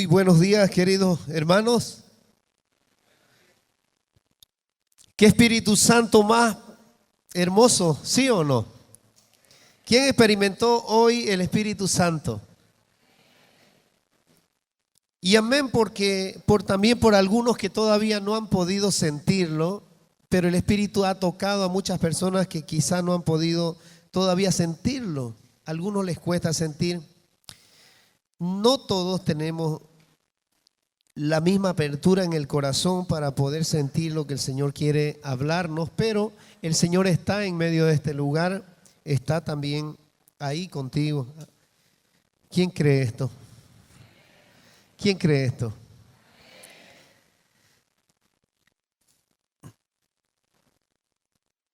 Muy buenos días, queridos hermanos. ¿Qué Espíritu Santo más hermoso, sí o no? ¿Quién experimentó hoy el Espíritu Santo? Y amén, porque también por algunos que todavía no han podido sentirlo, pero el Espíritu ha tocado a muchas personas que quizá no han podido todavía sentirlo. A algunos les cuesta sentir. No todos tenemos la misma apertura en el corazón para poder sentir lo que el Señor quiere hablarnos, pero el Señor está en medio de este lugar, está también ahí contigo. ¿Quién cree esto? ¿Quién cree esto?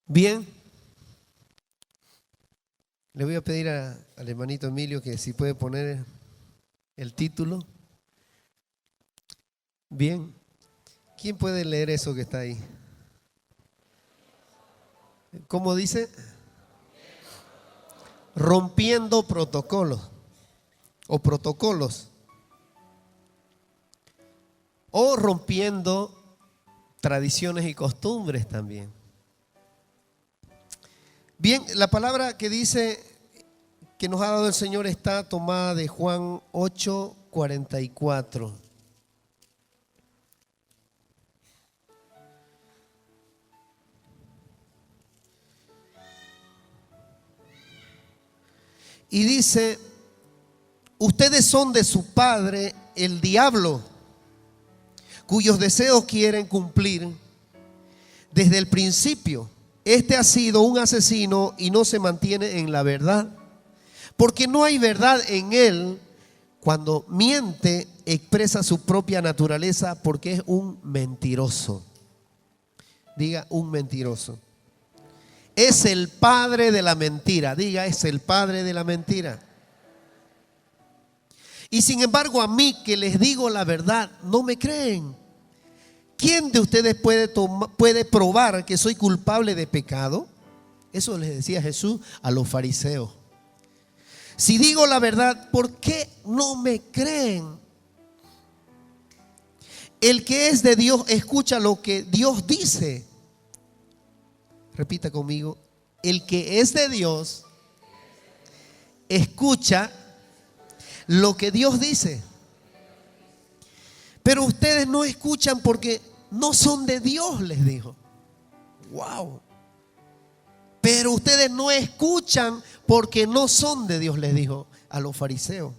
Bien, le voy a pedir al hermanito Emilio que si puede poner el título. Bien, ¿quién puede leer eso que está ahí? ¿Cómo dice? Rompiendo protocolos o protocolos o rompiendo tradiciones y costumbres también. Bien, la palabra que dice que nos ha dado el Señor está tomada de Juan 8:44. Y dice: ustedes son de su padre el diablo, cuyos deseos quieren cumplir desde el principio. Este ha sido un asesino y no se mantiene en la verdad, porque no hay verdad en él. Cuando miente, expresa su propia naturaleza, porque es un mentiroso. Diga, un mentiroso. Es el padre de la mentira. Diga, es el padre de la mentira. Y sin embargo, a mí que les digo la verdad, no me creen. ¿Quién de ustedes puede probar que soy culpable de pecado? Eso les decía Jesús a los fariseos. Si digo la verdad, ¿por qué no me creen? El que es de Dios escucha lo que Dios dice. Repita conmigo: el que es de Dios escucha lo que Dios dice. Pero ustedes no escuchan porque no son de Dios, les dijo. Wow. Pero ustedes no escuchan porque no son de Dios, les dijo a los fariseos.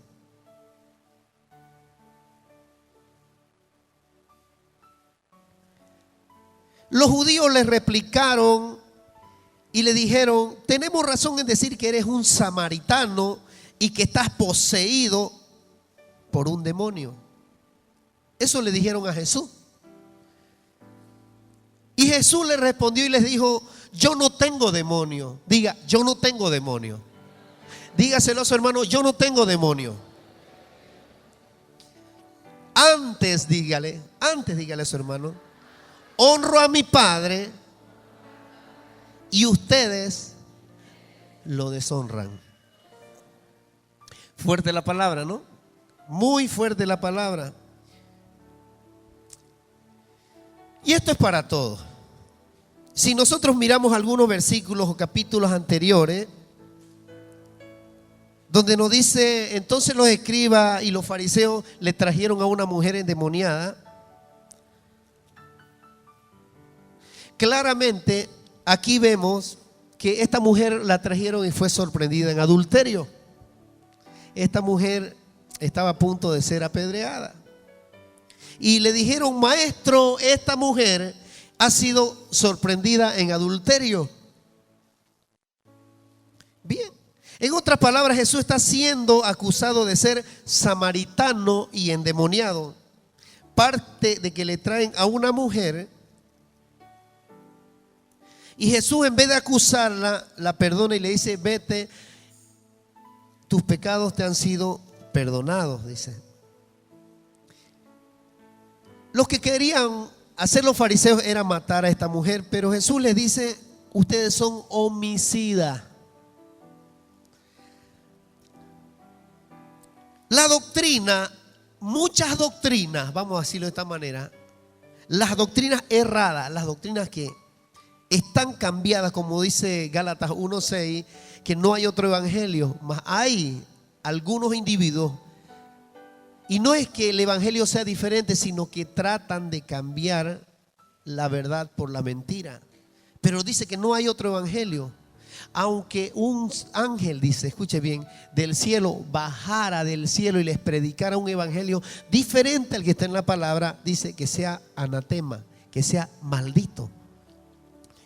Los judíos les replicaron y le dijeron: tenemos razón en decir que eres un samaritano y que estás poseído por un demonio. Eso le dijeron a Jesús. Y Jesús le respondió y les dijo: yo no tengo demonio. Diga, yo no tengo demonio. Dígaselo a su hermano: yo no tengo demonio. Antes dígale a su hermano: honro a mi Padre y ustedes lo deshonran. Fuerte la palabra, ¿no? Muy fuerte la palabra. Y esto es para todos. Si nosotros miramos algunos versículos o capítulos anteriores, donde nos dice: entonces los escribas y los fariseos le trajeron a una mujer endemoniada. Claramente aquí vemos que esta mujer la trajeron y fue sorprendida en adulterio. Esta mujer estaba a punto de ser apedreada. Y le dijeron: maestro, esta mujer ha sido sorprendida en adulterio. Bien. En otras palabras, Jesús está siendo acusado de ser samaritano y endemoniado. Parte de que le traen a una mujer. Y Jesús, en vez de acusarla, la perdona y le dice: vete, tus pecados te han sido perdonados, dice. Los que querían hacer los fariseos era matar a esta mujer, pero Jesús les dice: ustedes son homicidas. La doctrina muchas doctrinas, vamos a decirlo de esta manera, las doctrinas erradas, las doctrinas que están cambiadas, como dice Gálatas 1:6, que no hay otro evangelio, mas hay algunos individuos, y no es que el evangelio sea diferente, sino que tratan de cambiar la verdad por la mentira. Pero dice que no hay otro evangelio. Aunque un ángel, dice, escuche bien, del cielo bajara del cielo y les predicara un evangelio diferente al que está en la palabra, dice que sea anatema, que sea maldito.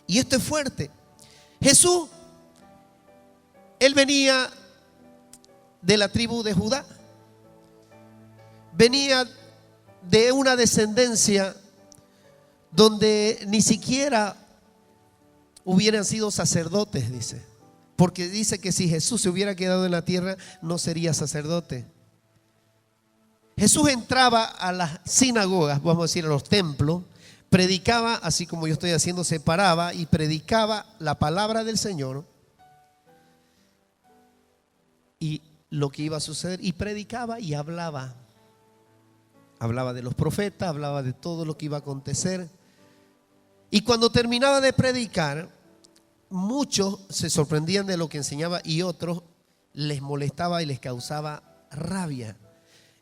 Y esto es fuerte. Jesús, él venía de la tribu de Judá, venía de una descendencia donde ni siquiera hubieran sido sacerdotes, dice. Porque dice que si Jesús se hubiera quedado en la tierra, no sería sacerdote. Jesús entraba a las sinagogas, vamos a decir a los templos, predicaba, así como yo estoy haciendo, se paraba y predicaba la palabra del Señor y lo que iba a suceder, y predicaba y hablaba. Hablaba de los profetas, hablaba de todo lo que iba a acontecer. Y cuando terminaba de predicar, muchos se sorprendían de lo que enseñaba y otros les molestaba y les causaba rabia.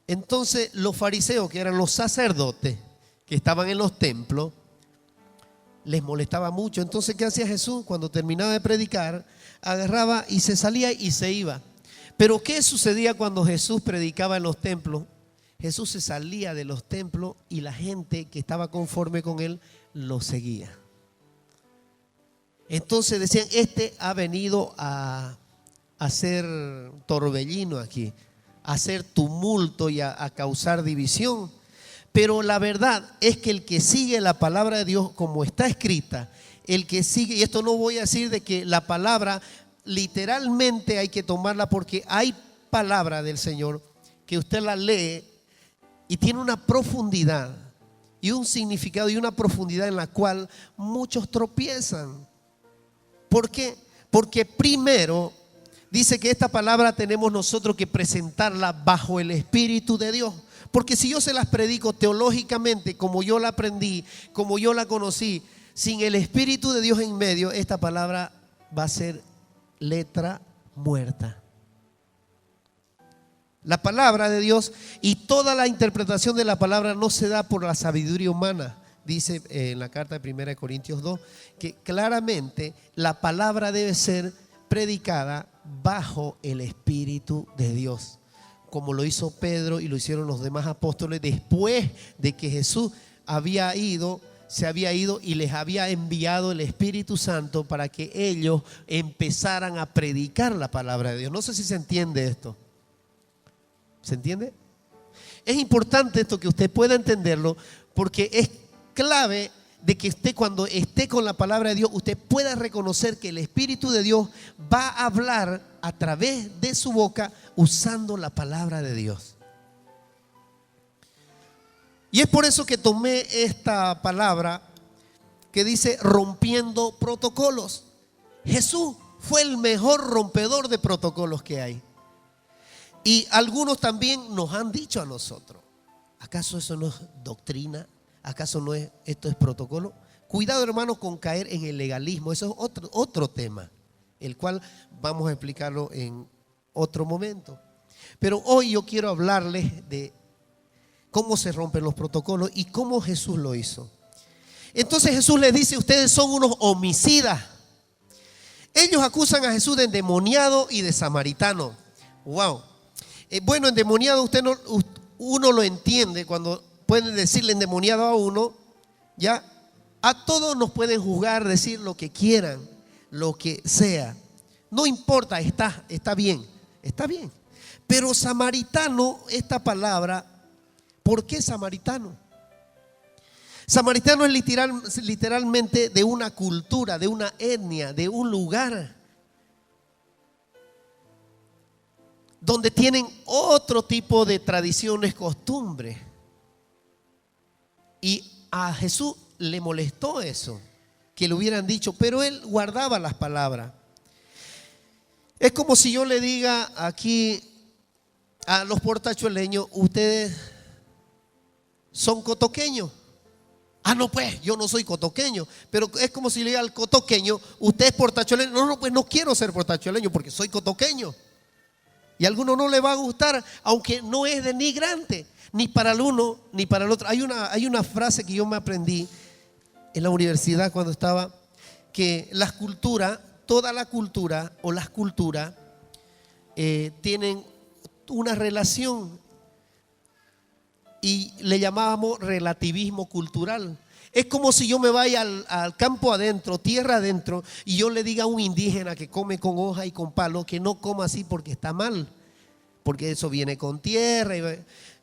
Entonces los fariseos, que eran los sacerdotes que estaban en los templos, les molestaba mucho. Entonces, ¿qué hacía Jesús? Cuando terminaba de predicar, agarraba y se salía y se iba. Pero ¿qué sucedía cuando Jesús predicaba en los templos? Jesús se salía de los templos y la gente que estaba conforme con él lo seguía. Entonces decían, este ha venido a hacer torbellino aquí, a hacer tumulto y a causar división. Pero la verdad es que el que sigue la palabra de Dios como está escrita, el que sigue, y esto no voy a decir de que la palabra literalmente hay que tomarla, porque hay palabra del Señor que usted la lee y tiene una profundidad y un significado y una profundidad en la cual muchos tropiezan. ¿Por qué? Porque primero dice que esta palabra tenemos nosotros que presentarla bajo el Espíritu de Dios. Porque si yo se las predico teológicamente, como yo la aprendí, como yo la conocí, sin el Espíritu de Dios en medio, esta palabra va a ser letra muerta. La palabra de Dios y toda la interpretación de la palabra no se da por la sabiduría humana. Dice en la carta de 1 Corintios 2 que claramente la palabra debe ser predicada bajo el Espíritu de Dios, como lo hizo Pedro y lo hicieron los demás apóstoles después de que Jesús se había ido y les había enviado el Espíritu Santo para que ellos empezaran a predicar la palabra de Dios. No sé si se entiende esto. ¿Se entiende? Es importante esto, que usted pueda entenderlo, porque es clave de que usted, cuando esté con la palabra de Dios, usted pueda reconocer que el Espíritu de Dios va a hablar a través de su boca usando la palabra de Dios. Y es por eso que tomé esta palabra que dice rompiendo protocolos. Jesús fue el mejor rompedor de protocolos que hay. Y algunos también nos han dicho a nosotros, ¿acaso eso no es doctrina? ¿Acaso no es, esto es protocolo? Cuidado, hermano, con caer en el legalismo. Eso es otro tema, el cual vamos a explicarlo en otro momento. Pero hoy yo quiero hablarles de cómo se rompen los protocolos y cómo Jesús lo hizo. Entonces Jesús les dice, ustedes son unos homicidas. Ellos acusan a Jesús de endemoniado y de samaritano. Wow. Bueno, endemoniado uno lo entiende cuando pueden decirle endemoniado a uno, ya. A todos nos pueden juzgar, decir lo que quieran, lo que sea. No importa, está bien, está bien. Pero samaritano, esta palabra, ¿por qué samaritano? Samaritano es literalmente de una cultura, de una etnia, de un lugar donde tienen otro tipo de tradiciones, costumbres. Y a Jesús le molestó eso, que le hubieran dicho, pero él guardaba las palabras. Es como si yo le diga aquí a los portachueleños, ustedes son cotoqueños. Ah, no, pues yo no soy cotoqueño. Pero es como si le diga al cotoqueño, usted es portachueleño. No, no, pues no quiero ser portachueleño porque soy cotoqueño. Y a alguno no le va a gustar, aunque no es denigrante, ni para el uno ni para el otro. Hay una frase que yo me aprendí en la universidad cuando estaba, que las culturas, toda la cultura o las culturas tienen una relación y le llamábamos relativismo cultural. Es como si yo me vaya al campo adentro, tierra adentro, y yo le diga a un indígena que come con hoja y con palo que no coma así porque está mal, porque eso viene con tierra.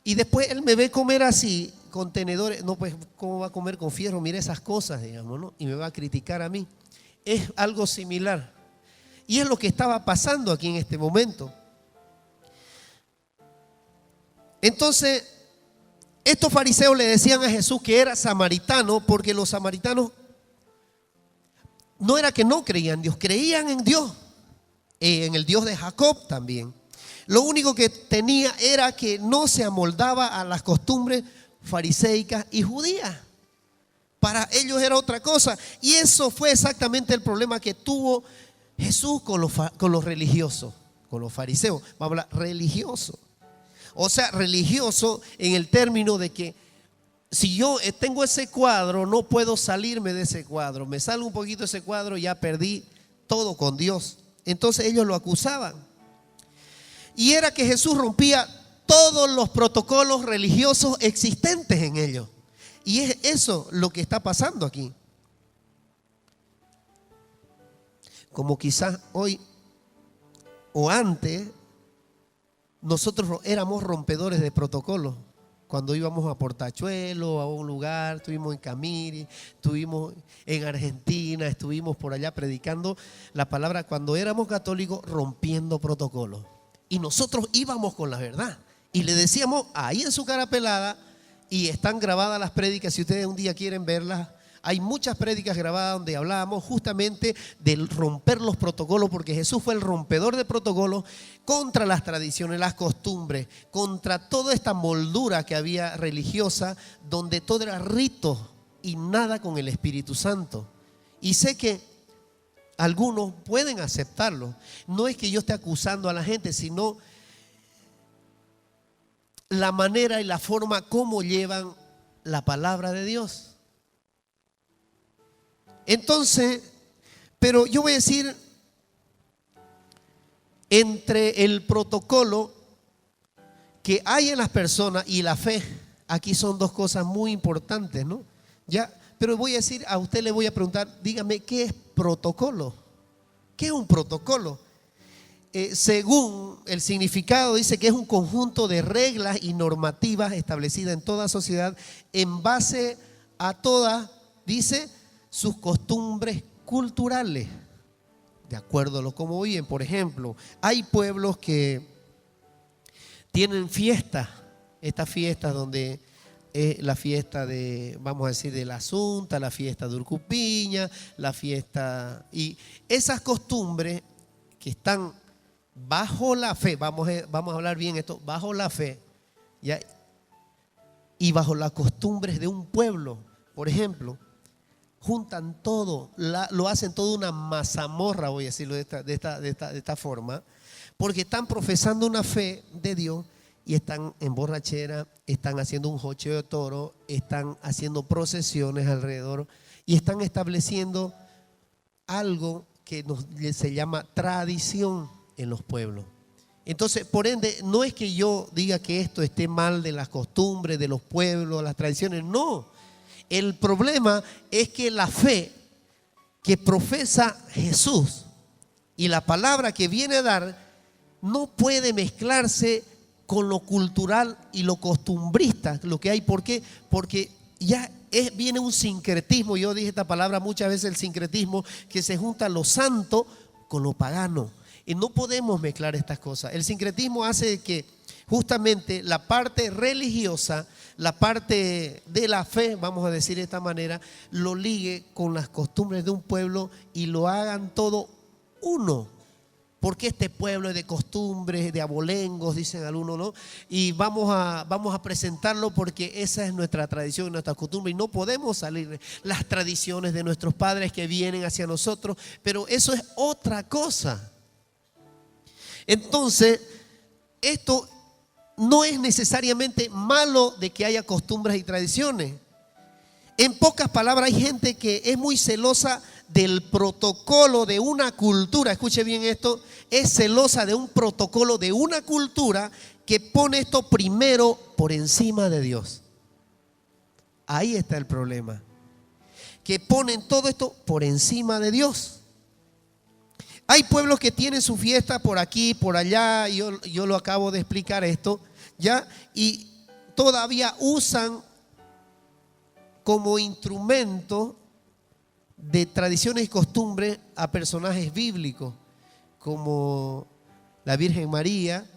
Y después él me ve comer así, con tenedores. No, pues, ¿cómo va a comer con fierro? Mira esas cosas, digamos, ¿no? Y me va a criticar a mí. Es algo similar. Y es lo que estaba pasando aquí en este momento. Entonces, estos fariseos le decían a Jesús que era samaritano, porque los samaritanos no era que no creían en Dios, creían en Dios, en el Dios de Jacob también. Lo único que tenía era que no se amoldaba a las costumbres fariseicas y judías. Para ellos era otra cosa. Y eso fue exactamente el problema que tuvo Jesús con los religiosos, con los fariseos. Vamos a hablar religioso. O sea, religioso en el término de que si yo tengo ese cuadro, no puedo salirme de ese cuadro. Me salgo un poquito de ese cuadro y ya perdí todo con Dios. Entonces ellos lo acusaban. Y era que Jesús rompía todos los protocolos religiosos existentes en ellos. Y es eso lo que está pasando aquí. Como quizás hoy o antes, nosotros éramos rompedores de protocolos. Cuando íbamos a Portachuelo, a un lugar, estuvimos en Camiri, estuvimos en Argentina, estuvimos por allá predicando la palabra. Cuando éramos católicos, rompiendo protocolos. Y nosotros íbamos con la verdad. Y le decíamos ahí en su cara pelada, y están grabadas las prédicas, si ustedes un día quieren verlas. Hay muchas prédicas grabadas donde hablábamos justamente del romper los protocolos, porque Jesús fue el rompedor de protocolos contra las tradiciones, las costumbres, contra toda esta moldura que había religiosa, donde todo era rito y nada con el Espíritu Santo. Y sé que algunos pueden aceptarlo. No es que yo esté acusando a la gente, sino la manera y la forma como llevan la palabra de Dios. Entonces, pero yo voy a decir, entre el protocolo que hay en las personas y la fe, aquí son dos cosas muy importantes, ¿no? Ya, pero voy a decir, a usted le voy a preguntar, dígame, ¿qué es protocolo? ¿Qué es un protocolo? Según el significado, dice que es un conjunto de reglas y normativas establecidas en toda sociedad en base a todas, dice, sus costumbres culturales, de acuerdo a lo como viven. Por ejemplo, hay pueblos que tienen fiestas, estas fiestas donde es la fiesta de, vamos a decir, de la Asunta, la fiesta de Urcupiña, la fiesta, y esas costumbres que están bajo la fe, vamos a hablar bien esto, bajo la fe, ¿ya? Y bajo las costumbres de un pueblo. Por ejemplo, juntan todo, lo hacen toda una mazamorra, voy a decirlo de esta forma, porque están profesando una fe de Dios y están en borrachera, están haciendo un jocheo de toro, están haciendo procesiones alrededor y están estableciendo algo que se llama tradición en los pueblos. Entonces, por ende, no es que yo diga que esto esté mal de las costumbres, de los pueblos, las tradiciones, no. El problema es que la fe que profesa Jesús y la palabra que viene a dar no puede mezclarse con lo cultural y lo costumbrista, lo que hay. ¿Por qué? Porque ya viene un sincretismo. Yo dije esta palabra muchas veces, el sincretismo, que se junta lo santo con lo pagano. Y no podemos mezclar estas cosas. El sincretismo hace que justamente la parte religiosa, la parte de la fe, vamos a decir de esta manera, lo ligue con las costumbres de un pueblo y lo hagan todo uno. porque este pueblo es de costumbres, de abolengos, dicen algunos, ¿no? Y vamos a presentarlo porque esa es nuestra tradición, nuestra costumbre, y no podemos salir de las tradiciones de nuestros padres que vienen hacia nosotros, pero eso es otra cosa. Entonces, esto no es necesariamente malo de que haya costumbres y tradiciones. En pocas palabras, hay gente que es muy celosa del protocolo de una cultura. Escuche bien esto, es celosa de un protocolo de una cultura que pone esto primero por encima de Dios. Ahí está el problema, que ponen todo esto por encima de Dios. Hay pueblos que tienen su fiesta por aquí, por allá, yo lo acabo de explicar esto, ¿ya? Y todavía usan como instrumento de tradiciones y costumbres a personajes bíblicos, como la Virgen María,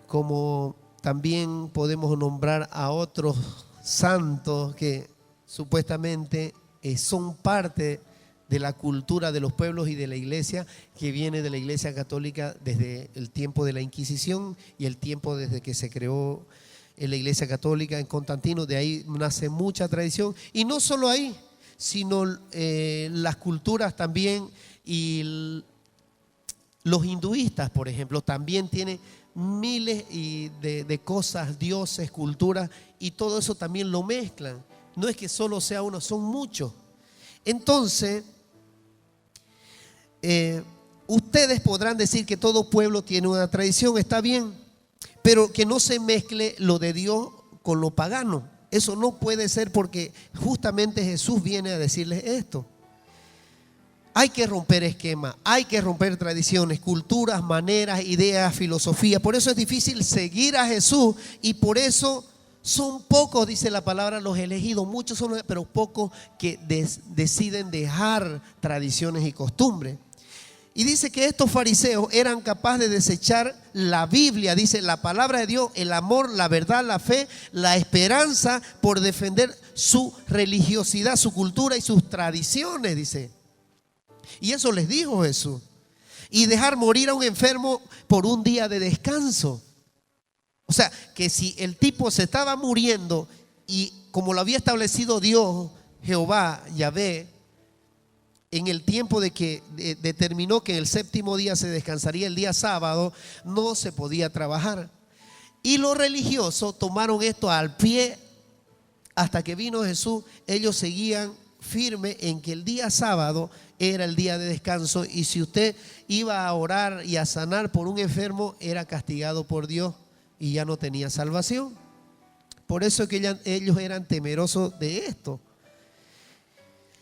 como también podemos nombrar a otros santos que supuestamente son parte de la cultura de los pueblos y de la iglesia, que viene de la Iglesia Católica desde el tiempo de la Inquisición y el tiempo desde que se creó en la Iglesia Católica en Constantino. De ahí nace mucha tradición, y no solo ahí, sino las culturas también, y los hinduistas, por ejemplo, también tienen miles de cosas, dioses, culturas, y todo eso también lo mezclan. No es que solo sea uno, son muchos. Entonces, ustedes podrán decir que todo pueblo tiene una tradición, está bien, pero que no se mezcle lo de Dios con lo pagano. Eso no puede ser, porque justamente Jesús viene a decirles esto. Hay que romper esquemas, hay que romper tradiciones, culturas, maneras, ideas, filosofía. Por eso es difícil seguir a Jesús, y por eso son pocos, dice la palabra, los elegidos. Muchos son, pero pocos que deciden dejar tradiciones y costumbres. Y dice que estos fariseos eran capaces de desechar la Biblia, dice la palabra de Dios, el amor, la verdad, la fe, la esperanza, por defender su religiosidad, su cultura y sus tradiciones, dice. Y eso les dijo Jesús. Y dejar morir a un enfermo por un día de descanso. O sea, que si el tipo se estaba muriendo, y como lo había establecido Dios, Jehová, Yahvé, en el tiempo de que determinó que el séptimo día se descansaría, el día sábado, no se podía trabajar. Y los religiosos tomaron esto al pie hasta que vino Jesús. Ellos seguían firme en que el día sábado era el día de descanso, y si usted iba a orar y a sanar por un enfermo, era castigado por Dios y ya no tenía salvación. Por eso es que ellos eran temerosos de esto.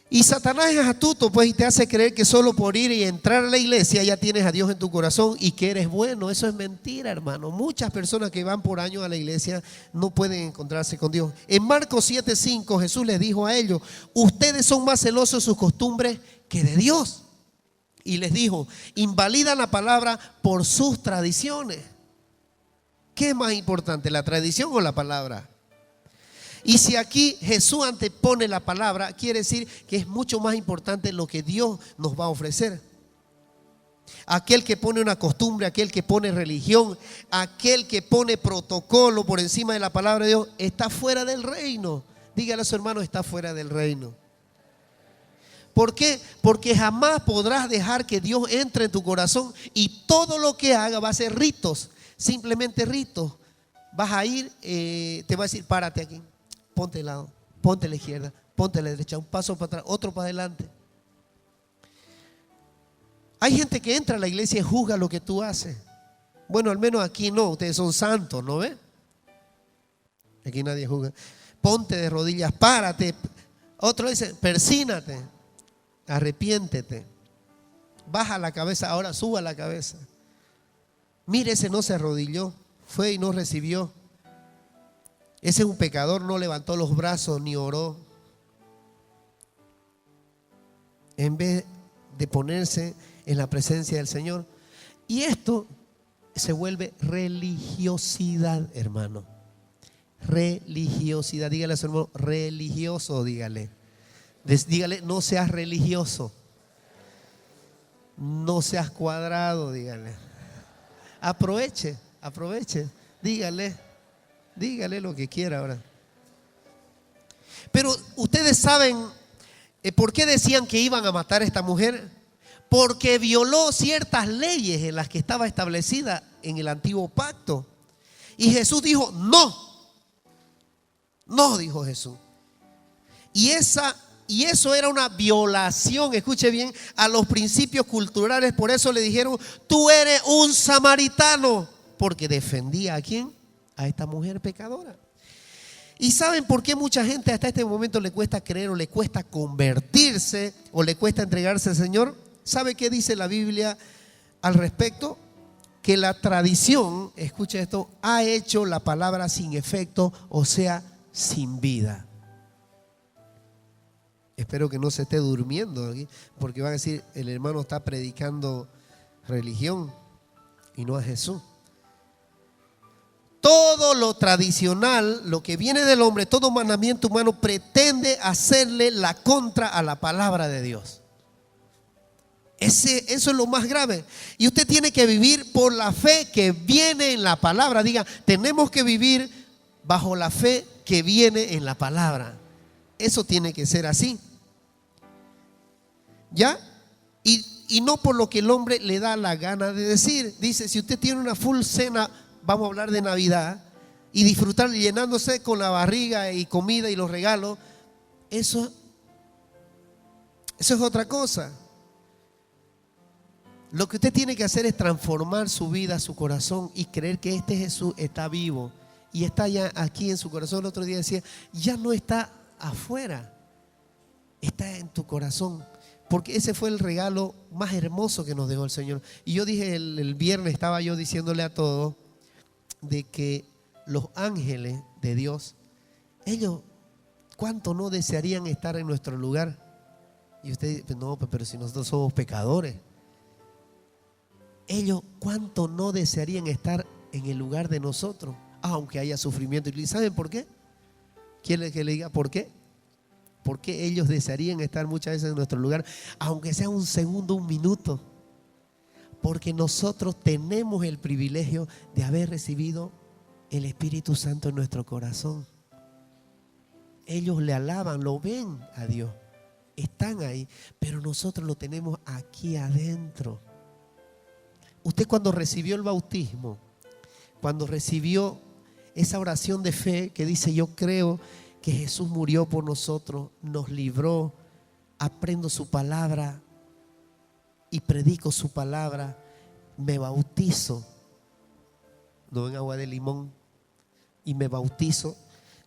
Y Satanás es astuto, pues, y te hace creer que solo por ir y entrar a la iglesia ya tienes a Dios en tu corazón y que eres bueno. Eso es mentira, hermano. Muchas personas que van por años a la iglesia no pueden encontrarse con Dios. En Marcos 7:5 Jesús les dijo a ellos: ustedes son más celosos de sus costumbres que de Dios. Y les dijo: invalidan la palabra por sus tradiciones. ¿Qué es más importante, la tradición o la palabra? Y si aquí Jesús antepone la palabra, quiere decir que es mucho más importante lo que Dios nos va a ofrecer. Aquel que pone una costumbre, aquel que pone religión, aquel que pone protocolo por encima de la palabra de Dios, está fuera del reino. Dígale a su hermano: está fuera del reino. ¿Por qué? Porque jamás podrás dejar que Dios entre en tu corazón, y todo lo que haga va a ser ritos, simplemente ritos. Vas a ir, te va a decir: párate aquí, ponte al lado, ponte a la izquierda, ponte a la derecha, un paso para atrás, otro para adelante. Hay gente que entra a la iglesia y juzga lo que tú haces. Bueno, al menos aquí no, ustedes son santos, ¿no ven? Aquí nadie juzga. Ponte de rodillas, párate. Otro dice: persínate, arrepiéntete, baja la cabeza, ahora suba la cabeza. Mire, ese no se arrodilló, fue y no recibió. Ese es un pecador, no levantó los brazos ni oró. En vez de ponerse en la presencia del Señor. Y esto se vuelve religiosidad, hermano. Religiosidad. Dígale a su hermano: religioso, dígale. Dígale: no seas religioso. No seas cuadrado, dígale. Aproveche, aproveche. Dígale lo que quiera ahora. Pero ustedes saben por qué decían que iban a matar a esta mujer. Porque violó ciertas leyes en las que estaba establecida en el antiguo pacto. Y Jesús dijo, no. No, dijo Jesús. Y eso era una violación, escuche bien, a los principios culturales. Por eso le dijeron, tú eres un samaritano. Porque defendía ¿a quién? A esta mujer pecadora. ¿Y saben por qué mucha gente hasta este momento le cuesta creer o le cuesta convertirse o le cuesta entregarse al Señor? ¿Sabe qué dice la Biblia al respecto? Que la tradición, escuche esto, ha hecho la palabra sin efecto, o sea, sin vida. Espero que no se esté durmiendo aquí, porque van a decir, el hermano está predicando religión y no a Jesús. Todo lo tradicional, lo que viene del hombre, todo mandamiento humano pretende hacerle la contra a la palabra de Dios. Eso es lo más grave. Y usted tiene que vivir por la fe que viene en la palabra. Diga, tenemos que vivir bajo la fe que viene en la palabra. Eso tiene que ser así. ¿Ya? Y no por lo que el hombre le da la gana de decir. Dice, si usted tiene una full cena, vamos a hablar de Navidad, y disfrutar llenándose con la barriga y comida y los regalos, eso es otra cosa. Lo que usted tiene que hacer es transformar su vida, su corazón, y creer que este Jesús está vivo y está ya aquí en su corazón. El otro día decía, ya no está afuera, está en tu corazón, porque ese fue el regalo más hermoso que nos dejó el Señor. Y yo dije el viernes, estaba yo diciéndole a todos de que los ángeles de Dios, ellos cuánto no desearían estar en nuestro lugar. Y usted dice, no, pero si nosotros somos pecadores. Ellos cuánto no desearían estar en el lugar de nosotros, aunque haya sufrimiento. ¿Y saben por qué? ¿Quiere que le diga por qué? Porque ellos desearían estar muchas veces en nuestro lugar, aunque sea un segundo, un minuto. Porque nosotros tenemos el privilegio de haber recibido el Espíritu Santo en nuestro corazón. Ellos le alaban, lo ven a Dios, están ahí, pero nosotros lo tenemos aquí adentro. Usted cuando recibió el bautismo, cuando recibió esa oración de fe que dice, yo creo que Jesús murió por nosotros, nos libró, aprendo su palabra y predico su palabra, me bautizo, no en agua de limón, y me bautizo.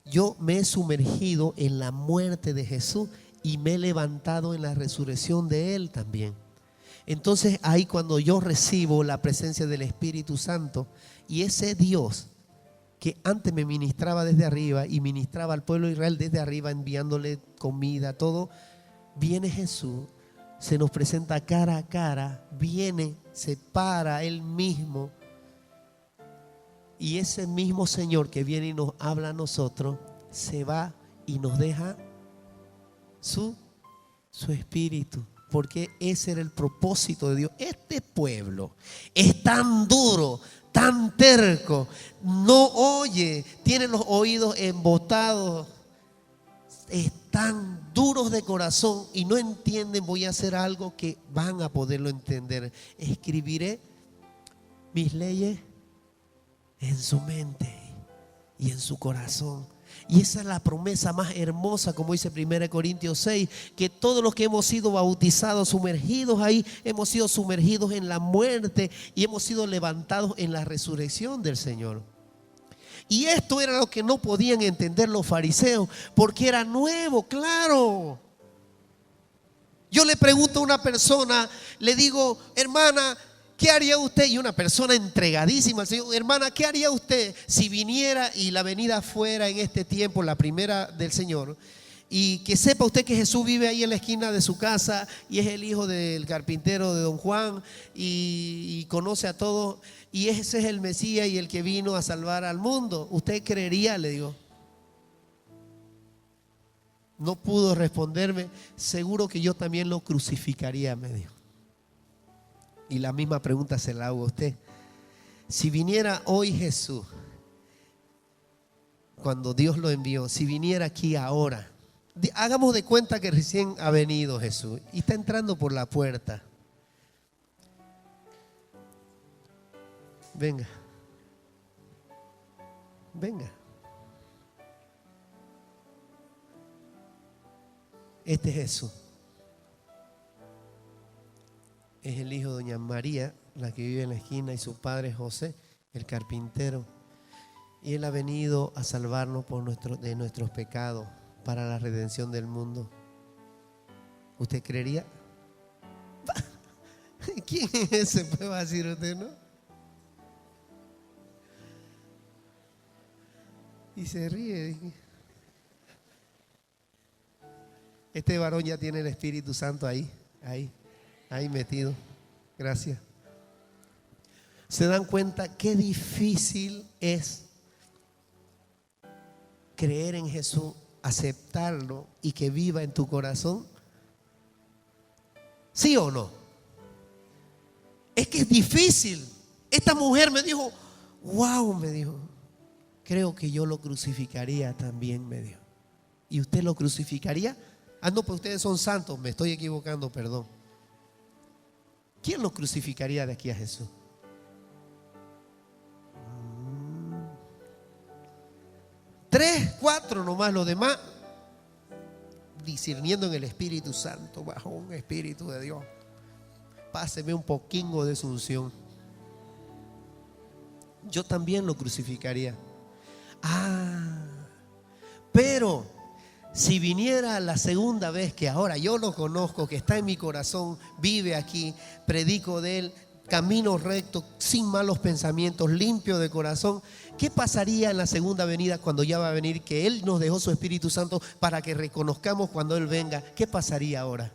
Yo me he sumergido en la muerte de Jesús y me he levantado en la resurrección de Él también. Entonces ahí cuando yo recibo la presencia del Espíritu Santo, y ese Dios que antes me ministraba desde arriba y ministraba al pueblo de Israel desde arriba, enviándole comida, todo, viene Jesús, se nos presenta cara a cara, viene, se para Él mismo, y ese mismo Señor que viene y nos habla a nosotros, se va y nos deja su Espíritu. Porque ese era el propósito de Dios. Este pueblo es tan duro, tan terco, no oye, tiene los oídos embotados, están duros de corazón y no entienden. Voy a hacer algo que van a poderlo entender. Escribiré mis leyes en su mente y en su corazón. Y esa es la promesa más hermosa, como dice 1 Corintios 6, que todos los que hemos sido bautizados, sumergidos ahí, hemos sido sumergidos en la muerte y hemos sido levantados en la resurrección del Señor. Y esto era lo que no podían entender los fariseos, porque era nuevo, claro. Yo le pregunto a una persona, le digo, hermana, ¿qué haría usted? Y una persona entregadísima al Señor, hermana, ¿qué haría usted si viniera y la venida fuera en este tiempo, la primera del Señor? Y que sepa usted que Jesús vive ahí en la esquina de su casa y es el hijo del carpintero de don Juan y conoce a todos, y ese es el Mesías y el que vino a salvar al mundo. ¿Usted creería? Le digo. No pudo responderme. Seguro que yo también lo crucificaría, me dijo. Y la misma pregunta se la hago a usted. Si viniera hoy Jesús, cuando Dios lo envió, si viniera aquí ahora, hagamos de cuenta que recién ha venido Jesús y está entrando por la puerta. Venga. Venga. Este es Jesús. Es el hijo de doña María, la que vive en la esquina, y su padre José, el carpintero. Y Él ha venido a salvarnos de nuestros pecados para la redención del mundo. ¿Usted creería? ¿Quién es ese? Pues va a decir usted, ¿no? Y se ríe. Este varón ya tiene el Espíritu Santo ahí metido. Gracias. ¿Se dan cuenta qué difícil es creer en Jesús, aceptarlo y que viva en tu corazón? ¿Sí o no? Es que es difícil. Esta mujer me dijo, wow, me dijo, creo que yo lo crucificaría también, me dijo. ¿Y usted lo crucificaría? Ah, no, pues ustedes son santos, me estoy equivocando, perdón. ¿Quién lo crucificaría de aquí a Jesús? 3, 4 nomás, los demás discerniendo en el Espíritu Santo, bajo un Espíritu de Dios. Páseme un poquingo de su unción. Yo también lo crucificaría. Pero si viniera la segunda vez, que ahora yo lo conozco, que está en mi corazón, vive aquí, predico de Él, camino recto, sin malos pensamientos, limpio de corazón, ¿qué pasaría en la segunda venida cuando ya va a venir? Que Él nos dejó su Espíritu Santo para que reconozcamos cuando Él venga. ¿Qué pasaría ahora?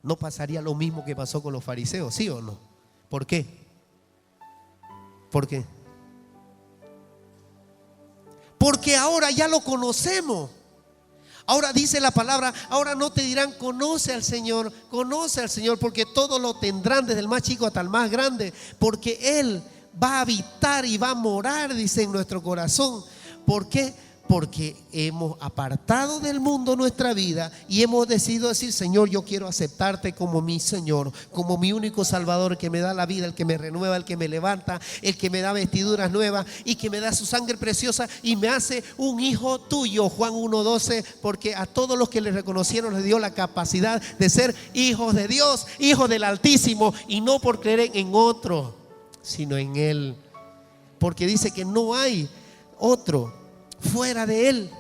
¿No pasaría lo mismo que pasó con los fariseos, sí o no? ¿Por qué? ¿Por qué? Porque ahora ya lo conocemos. Ahora dice la palabra, ahora no te dirán conoce al Señor, porque todos lo tendrán, desde el más chico hasta el más grande, porque Él va a habitar y va a morar, dice, en nuestro corazón. ¿Por qué? Porque hemos apartado del mundo nuestra vida y hemos decidido decir, Señor, yo quiero aceptarte como mi Señor, como mi único Salvador, el que me da la vida, el que me renueva, el que me levanta, el que me da vestiduras nuevas y que me da su sangre preciosa y me hace un hijo tuyo. Juan 1:12, porque a todos los que le reconocieron les dio la capacidad de ser hijos de Dios, hijos del Altísimo, y no por creer en otro, sino en Él, porque dice que no hay otro fuera de Él.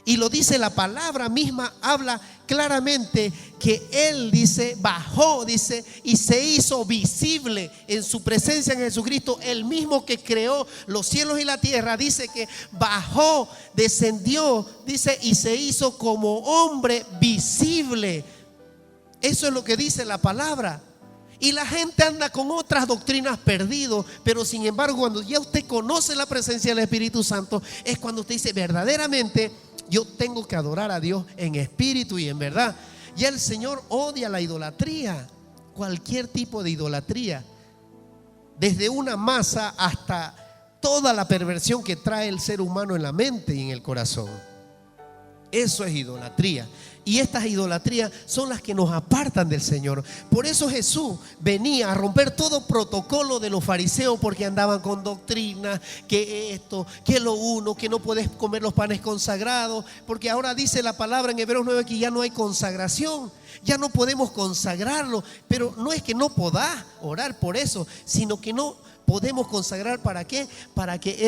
Y lo dice la palabra misma, habla claramente que Él, dice, bajó, dice, y se hizo visible en su presencia en Jesucristo. El mismo que creó los cielos y la tierra, dice que bajó, descendió, dice, y se hizo como hombre visible. Eso es lo que dice la palabra. Y la gente anda con otras doctrinas perdidos, pero sin embargo, cuando ya usted conoce la presencia del Espíritu Santo, es cuando usted dice, verdaderamente yo tengo que adorar a Dios en espíritu y en verdad. Ya el Señor odia la idolatría, cualquier tipo de idolatría, desde una masa hasta toda la perversión que trae el ser humano en la mente y en el corazón. Eso es idolatría. Y estas idolatrías son las que nos apartan del Señor. Por eso Jesús venía a romper todo protocolo de los fariseos, porque andaban con doctrina, que esto, que lo uno, que no puedes comer los panes consagrados, porque ahora dice la palabra en Hebreos 9 que ya no hay consagración, ya no podemos consagrarlo. Pero no es que no podás orar por eso, sino que no podemos consagrar. ¿Para qué?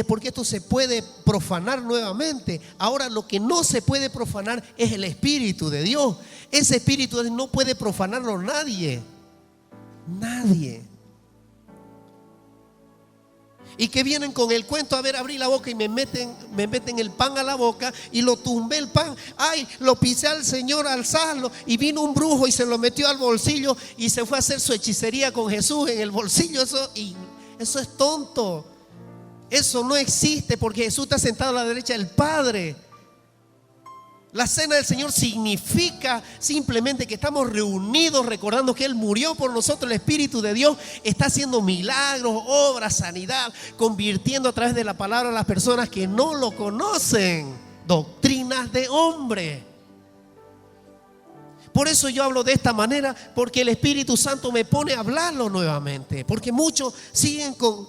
Porque esto se puede profanar nuevamente. Ahora lo que no se puede profanar es el Espíritu de Dios. Ese Espíritu de Dios no puede profanarlo nadie. Nadie. Y que vienen con el cuento, a ver, abrí la boca y me meten el pan a la boca y lo tumbé el pan. Ay, lo pisé al Señor al alzarlo y vino un brujo y se lo metió al bolsillo y se fue a hacer su hechicería con Jesús en el bolsillo. Eso es tonto. Eso no existe, porque Jesús está sentado a la derecha del Padre. La cena del Señor significa simplemente que estamos reunidos recordando que Él murió por nosotros. El Espíritu de Dios está haciendo milagros, obras, sanidad, convirtiendo a través de la palabra a las personas que no lo conocen. Doctrinas de hombre. Por eso yo hablo de esta manera, porque el Espíritu Santo me pone a hablarlo nuevamente. Porque muchos siguen con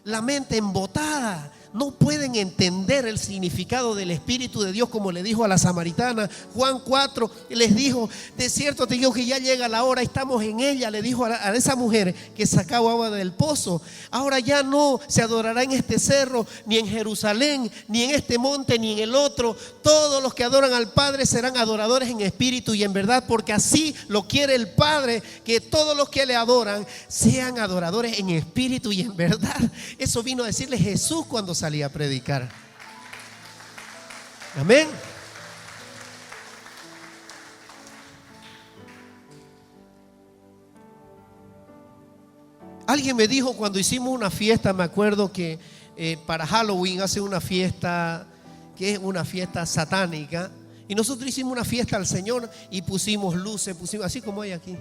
la mente embotada. No pueden entender el significado del Espíritu de Dios, como le dijo a la samaritana. Juan 4 les dijo: de cierto te digo que ya llega la hora, estamos en ella. Le dijo a esa mujer que sacaba agua del pozo: ahora ya no se adorará en este cerro, ni en Jerusalén, ni en este monte, ni en el otro. Todos los que adoran al Padre serán adoradores en espíritu y en verdad, porque así lo quiere el Padre, que todos los que le adoran sean adoradores en espíritu y en verdad. Eso vino a decirle Jesús cuando salía a predicar. Amén. Alguien me dijo cuando hicimos una fiesta, me acuerdo que para Halloween hace una fiesta que es una fiesta satánica, y nosotros hicimos una fiesta al Señor y pusimos luces, pusimos así como hay aquí.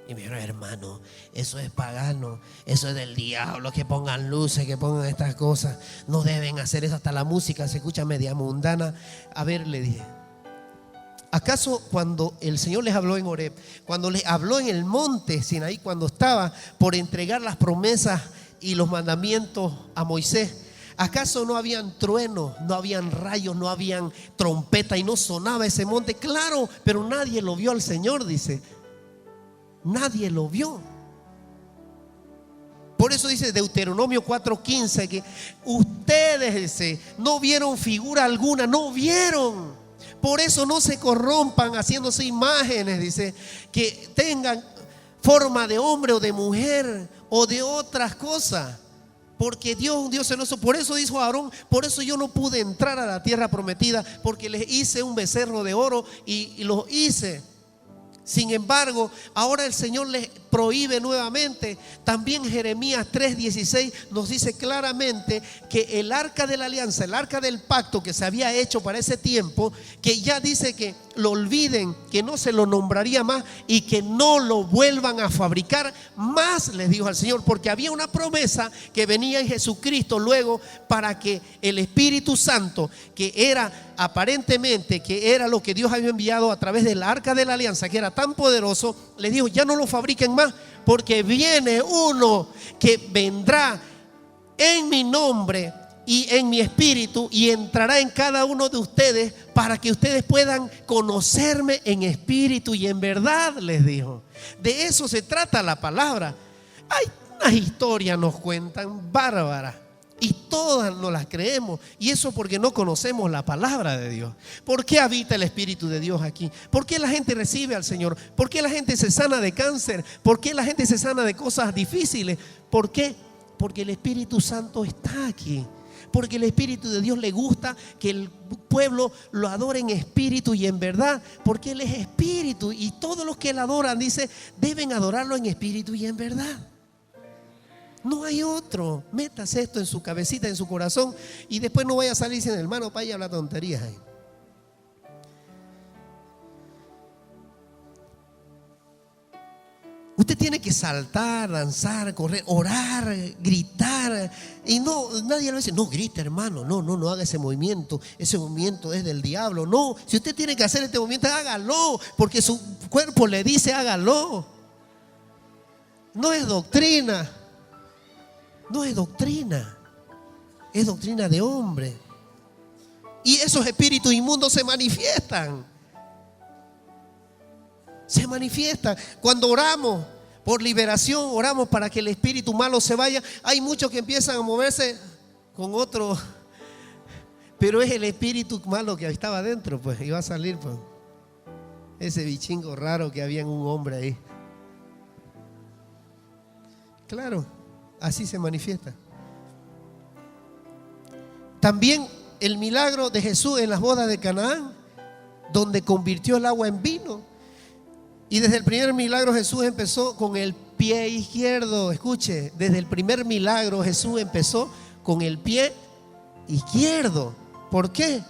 Y me dijeron: hermano, eso es pagano, eso es del diablo, que pongan luces, que pongan estas cosas. No deben hacer eso, hasta la música se escucha media mundana. A ver, le dije, ¿acaso cuando el Señor les habló en Horeb, cuando les habló en el monte Sinaí, cuando estaba por entregar las promesas y los mandamientos a Moisés, acaso no habían truenos, no habían rayos, no habían trompeta y no sonaba ese monte? Claro, pero nadie lo vio al Señor, dice. Nadie lo vio. Por eso dice Deuteronomio 4:15 que ustedes, dice, no vieron figura alguna, no vieron. Por eso no se corrompan haciéndose imágenes, dice, que tengan forma de hombre o de mujer o de otras cosas. Porque Dios es un Dios celoso. Por eso dijo Aarón: por eso yo no pude entrar a la tierra prometida, porque les hice un becerro de oro y los hice. Sin embargo, ahora el Señor les prohíbe nuevamente. También Jeremías 3:16 nos dice claramente que el arca de la alianza, el arca del pacto que se había hecho para ese tiempo, que ya dice que lo olviden, que no se lo nombraría más y que no lo vuelvan a fabricar más, les dijo al Señor, porque había una promesa que venía en Jesucristo luego, para que el Espíritu Santo, que era aparentemente que era lo que Dios había enviado a través del arca de la alianza, que era tan poderoso, les dijo: ya no lo fabriquen más, porque viene uno que vendrá en mi nombre y en mi espíritu, y entrará en cada uno de ustedes, para que ustedes puedan conocerme en espíritu y en verdad, les dijo. De eso se trata la palabra. Hay unas historias, nos cuentan, bárbaras, y todas nos las creemos, y eso porque no conocemos la palabra de Dios. ¿Por qué habita el Espíritu de Dios aquí? ¿Por qué la gente recibe al Señor? ¿Por qué la gente se sana de cáncer? ¿Por qué la gente se sana de cosas difíciles? ¿Por qué? Porque el Espíritu Santo está aquí. Porque el Espíritu de Dios le gusta que el pueblo lo adore en espíritu y en verdad, porque Él es espíritu, y todos los que Él adoran, dice, deben adorarlo en espíritu y en verdad. No hay otro. Métase esto en su cabecita, en su corazón, y después no vaya a salir diciendo: hermano, para allá habla tonterías ahí. Usted tiene que saltar, danzar, correr, orar, gritar. Y no, nadie le dice: no grite, hermano, no haga ese movimiento es del diablo. No, si usted tiene que hacer este movimiento, hágalo, porque su cuerpo le dice: hágalo. No es doctrina. No es doctrina. Es doctrina de hombre. Y esos espíritus inmundos se manifiestan. Se manifiestan. Cuando oramos por liberación, oramos para que el espíritu malo se vaya. Hay muchos que empiezan a moverse con otro, pero es el espíritu malo que estaba adentro, pues, y va a salir, pues, ese bichingo raro que había en un hombre ahí. Claro, así se manifiesta. También el milagro de Jesús en las bodas de Canaán, donde convirtió el agua en vino. Y desde el primer milagro Jesús empezó con el pie izquierdo. Escuche, desde el primer milagro Jesús empezó con el pie izquierdo. ¿Por qué?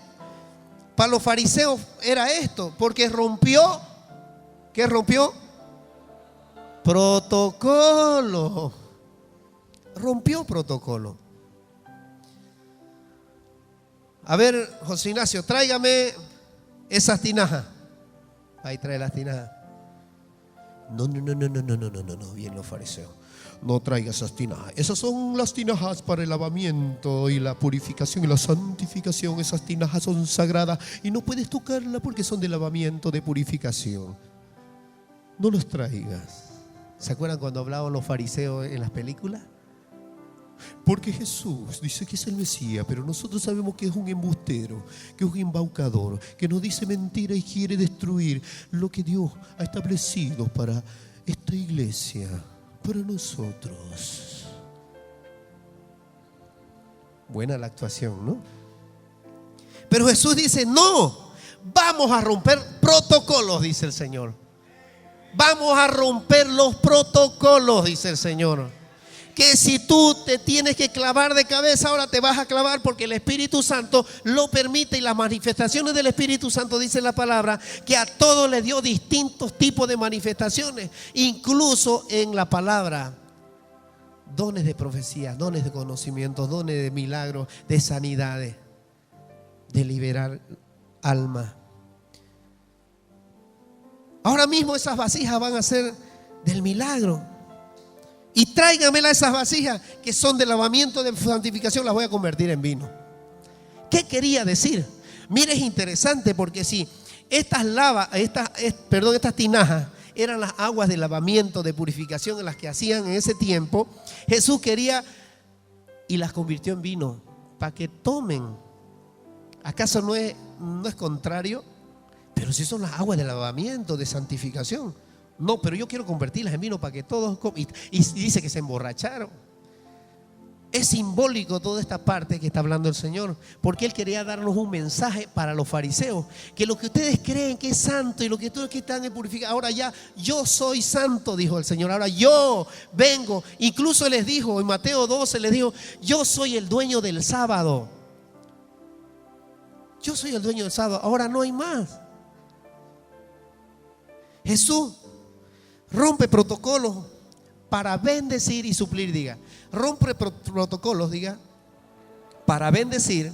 para los fariseos era esto, porque rompió, ¿qué rompió? Protocolo. Rompió protocolo. A ver, José Ignacio, tráigame esas tinajas. Ahí trae las tinajas. No, bien los fariseos. No traiga esas tinajas. Esas son las tinajas para el lavamiento y la purificación y la santificación. Esas tinajas son sagradas y no puedes tocarlas porque son de lavamiento, de purificación. No los traigas. ¿Se acuerdan cuando hablaban los fariseos en las películas? Porque Jesús dice que es el Mesías, pero nosotros sabemos que es un embustero, que es un embaucador, que nos dice mentira y quiere destruir lo que Dios ha establecido para esta iglesia, para nosotros. Buena la actuación, ¿no? Pero Jesús dice, no, vamos a romper protocolos, dice el Señor. Vamos a romper los protocolos, dice el Señor. Que si tú te tienes que clavar de cabeza, ahora te vas a clavar porque el Espíritu Santo lo permite. Y las manifestaciones del Espíritu Santo, dice la palabra, que a todos les dio distintos tipos de manifestaciones. Incluso en la palabra, dones de profecía, dones de conocimiento, dones de milagros, de sanidades, de liberar alma. Ahora mismo esas vasijas van a ser del milagro. Y tráigamela esas vasijas que son de lavamiento, de santificación, las voy a convertir en vino. ¿Qué quería decir? Mire, es interesante porque si estas tinajas eran las aguas de lavamiento, de purificación en las que hacían en ese tiempo, Jesús quería y las convirtió en vino para que tomen. ¿Acaso no es contrario? Pero si son las aguas de lavamiento, de santificación. No, pero yo quiero convertirlas en vino para que todos coman. Y dice que se emborracharon. Es simbólico toda esta parte que está hablando el Señor, porque Él quería darnos un mensaje para los fariseos, que lo que ustedes creen que es santo y lo que ustedes que están en purificación, ahora ya yo soy santo, dijo el Señor, ahora yo vengo. Incluso les dijo, en Mateo 12 les dijo, yo soy el dueño del sábado. Yo soy el dueño del sábado, ahora no hay más. Jesús rompe protocolos para bendecir y suplir, diga. Rompe protocolos, diga, para bendecir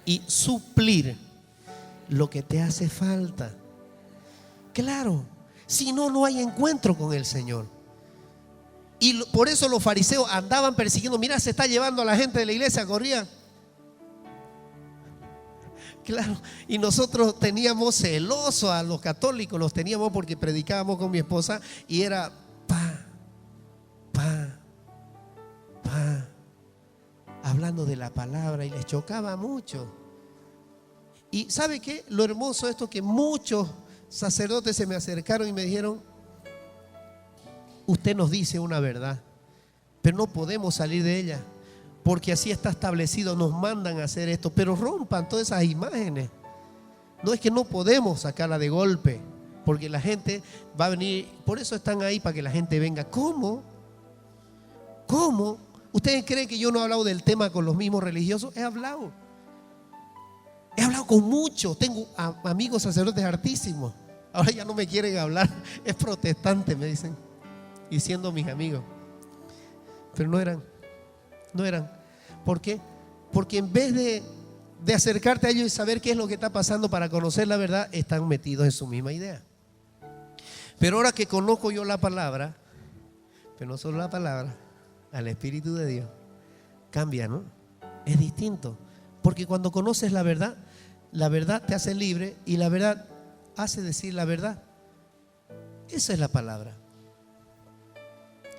y suplir lo que te hace falta. Claro, si no, no hay encuentro con el Señor. Y por eso los fariseos andaban persiguiendo. Mira, se está llevando a la gente de la iglesia, corrían. Claro, y nosotros teníamos celosos a los católicos, los teníamos porque predicábamos con mi esposa y era hablando de la palabra y les chocaba mucho. Y ¿sabe qué? Lo hermoso de esto que muchos sacerdotes se me acercaron y me dijeron, usted nos dice una verdad, pero no podemos salir de ella. Porque así está establecido, nos mandan a hacer esto, pero rompan todas esas imágenes. No es que no podemos sacarla de golpe, porque la gente va a venir, por eso están ahí, para que la gente venga. ¿Cómo? ¿Cómo? ¿Ustedes creen que yo no he hablado del tema con los mismos religiosos? He hablado con muchos, tengo amigos sacerdotes hartísimos. Ahora ya no me quieren hablar, es protestante, me dicen, y siendo mis amigos. Pero no eran. ¿Por qué? Porque en vez de acercarte a ellos y saber qué es lo que está pasando para conocer la verdad, están metidos en su misma idea. Pero ahora que conozco yo la palabra, pero no solo la palabra, al Espíritu de Dios, cambia, ¿no? Es distinto. Porque cuando conoces la verdad te hace libre y la verdad hace decir la verdad. Esa es la palabra.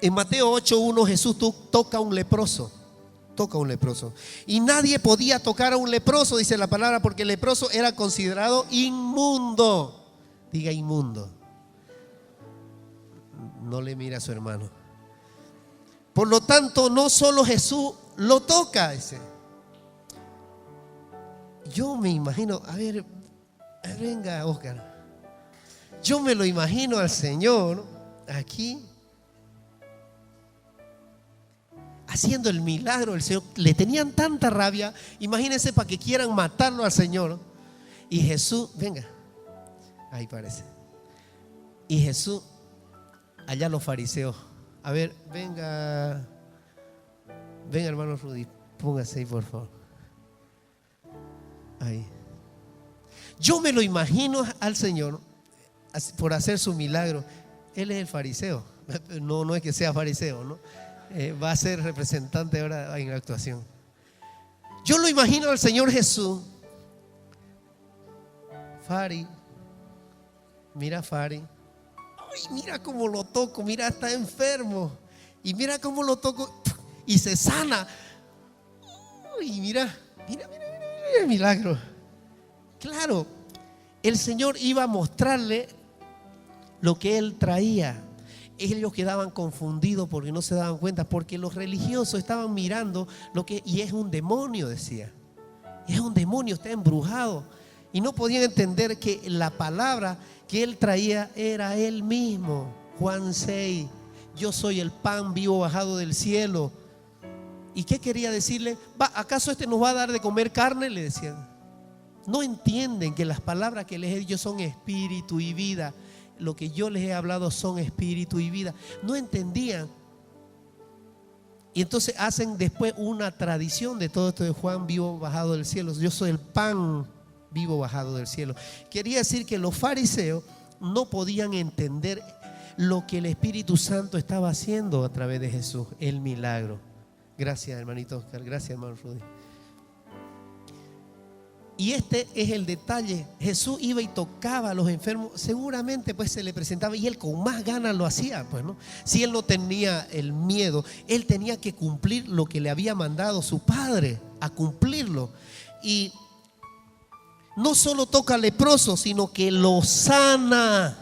En Mateo 8:1 Jesús toca a un leproso. Y nadie podía tocar a un leproso, dice la palabra, porque el leproso era considerado inmundo. Diga inmundo. No le mira a su hermano. Por lo tanto, no solo Jesús lo toca, dice. Yo me imagino, a ver, venga, Oscar. Yo me lo imagino al Señor aquí haciendo el milagro del Señor. Le tenían tanta rabia, imagínense, para que quieran matarlo al Señor. Y Jesús, venga, ahí parece. Y Jesús, allá los fariseos. A ver, venga hermano Rudy, póngase ahí por favor. Ahí. Yo me lo imagino al Señor por hacer su milagro. Él es el fariseo. No es que sea fariseo, ¿no? Va a ser representante ahora en la actuación. Yo lo imagino al Señor Jesús. Fari, mira Fari. Ay, mira cómo lo toco, mira, está enfermo. Y mira cómo lo toco y se sana. Uy, mira el milagro. Claro, el Señor iba a mostrarle lo que Él traía. Ellos quedaban confundidos porque no se daban cuenta, porque los religiosos estaban mirando lo que, y es un demonio, decía. Es un demonio, está embrujado. Y no podían entender que la palabra que Él traía era Él mismo. Juan 6, yo soy el pan vivo bajado del cielo. ¿Y qué quería decirle? ¿Acaso este nos va a dar de comer carne? Le decían. No entienden que las palabras que les he dicho son espíritu y vida. Lo que yo les he hablado son espíritu y vida. No entendían. Y entonces hacen después una tradición de todo esto de Juan vivo bajado del cielo. Yo soy el pan vivo bajado del cielo. Quería decir que los fariseos no podían entender lo que el Espíritu Santo estaba haciendo a través de Jesús, el milagro. Gracias, hermanito Oscar. Gracias, hermano Rudy. Y este es el detalle. Jesús iba y tocaba a los enfermos. Seguramente pues se le presentaba y él con más ganas lo hacía, pues, ¿no? Si él no tenía el miedo, él tenía que cumplir lo que le había mandado su padre, a cumplirlo. Y no solo toca al leproso, sino que lo sana.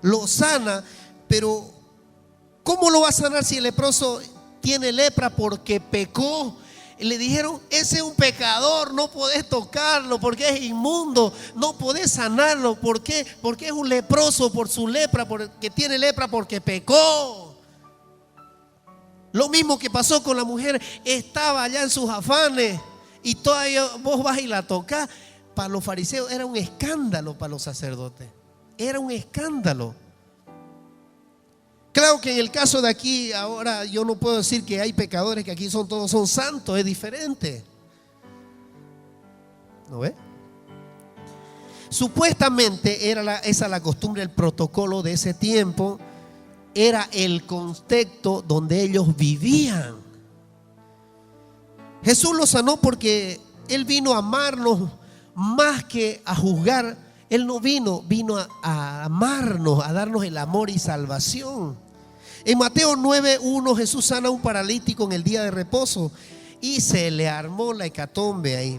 Lo sana, pero ¿cómo lo va a sanar si el leproso tiene lepra porque pecó? Le dijeron, ese es un pecador, no podés tocarlo porque es inmundo, no podés sanarlo. ¿Por qué? Porque es un leproso por su lepra, porque tiene lepra porque pecó. Lo mismo que pasó con la mujer, estaba allá en sus afanes y todavía vos vas y la tocás. Para los fariseos era un escándalo, para los sacerdotes era un escándalo. Claro que en el caso de aquí, ahora yo no puedo decir que hay pecadores, que aquí todos son santos, es diferente. ¿No ve? Supuestamente era esa la costumbre, el protocolo de ese tiempo, era el contexto donde ellos vivían. Jesús los sanó porque Él vino a amarnos más que a juzgar. Él no vino a amarnos, a darnos el amor y salvación. En Mateo 9:1 Jesús sana a un paralítico en el día de reposo y se le armó la hecatombe ahí,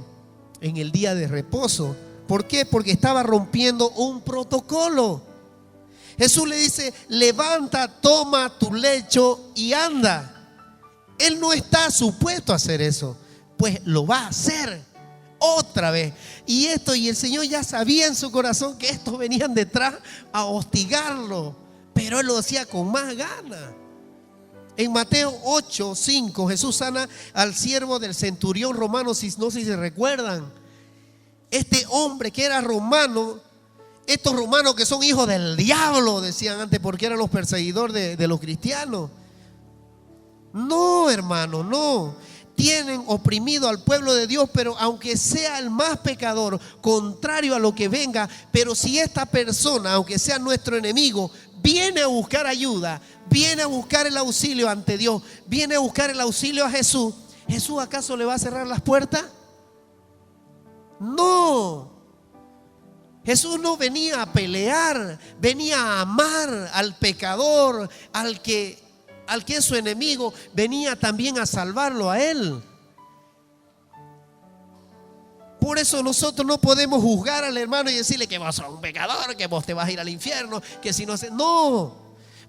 en el día de reposo. ¿Por qué? Porque estaba rompiendo un protocolo. Jesús le dice, levanta, toma tu lecho y anda. Él no está supuesto a hacer eso, pues lo va a hacer otra vez. Y el Señor ya sabía en su corazón que estos venían detrás a hostigarlo, pero Él lo hacía con más ganas. En Mateo 8:5 Jesús sana al siervo del centurión romano. No sé si se recuerdan. Este hombre que era romano, estos romanos que son hijos del diablo, decían antes, porque eran los perseguidores de los cristianos. No, hermano, no. Tienen oprimido al pueblo de Dios, pero aunque sea el más pecador, contrario a lo que venga, pero si esta persona, aunque sea nuestro enemigo, viene a buscar ayuda, viene a buscar el auxilio ante Dios, viene a buscar el auxilio a Jesús, ¿Jesús acaso le va a cerrar las puertas? No. Jesús no venía a pelear, venía a amar al pecador, al que es su enemigo, venía también a salvarlo a él. Por eso nosotros no podemos juzgar al hermano y decirle que vos sos un pecador, que vos te vas a ir al infierno, que si no se... No,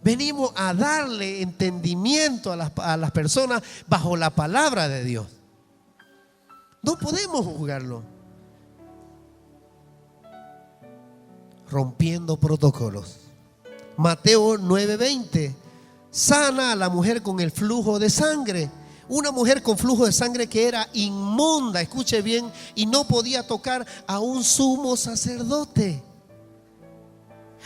venimos a darle entendimiento a las personas bajo la palabra de Dios. No podemos juzgarlo. Rompiendo protocolos. Mateo 9:20 sana a la mujer con el flujo de sangre. Una mujer con flujo de sangre que era inmunda, escuche bien, y no podía tocar a un sumo sacerdote.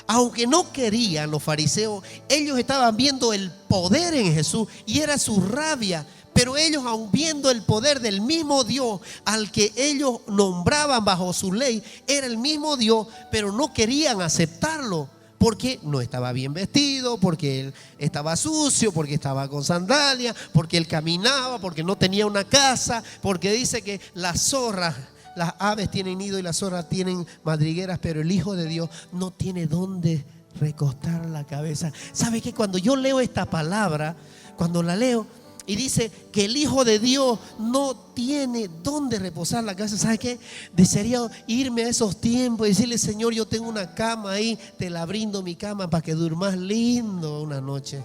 Aunque no querían los fariseos, ellos estaban viendo el poder en Jesús y era su rabia. Pero ellos, aun viendo el poder del mismo Dios al que ellos nombraban bajo su ley, era el mismo Dios, pero no querían aceptarlo. Porque no estaba bien vestido, porque él estaba sucio, porque estaba con sandalias, porque él caminaba, porque no tenía una casa, porque dice que las zorras, las aves tienen nido y las zorras tienen madrigueras, pero el Hijo de Dios no tiene dónde recostar la cabeza. ¿Sabe qué? Cuando yo leo esta palabra, cuando la leo y dice que el Hijo de Dios no tiene dónde reposar la cabeza, ¿sabe qué? Desearía irme a esos tiempos y decirle: Señor, yo tengo una cama ahí, te la brindo mi cama para que durmas lindo una noche.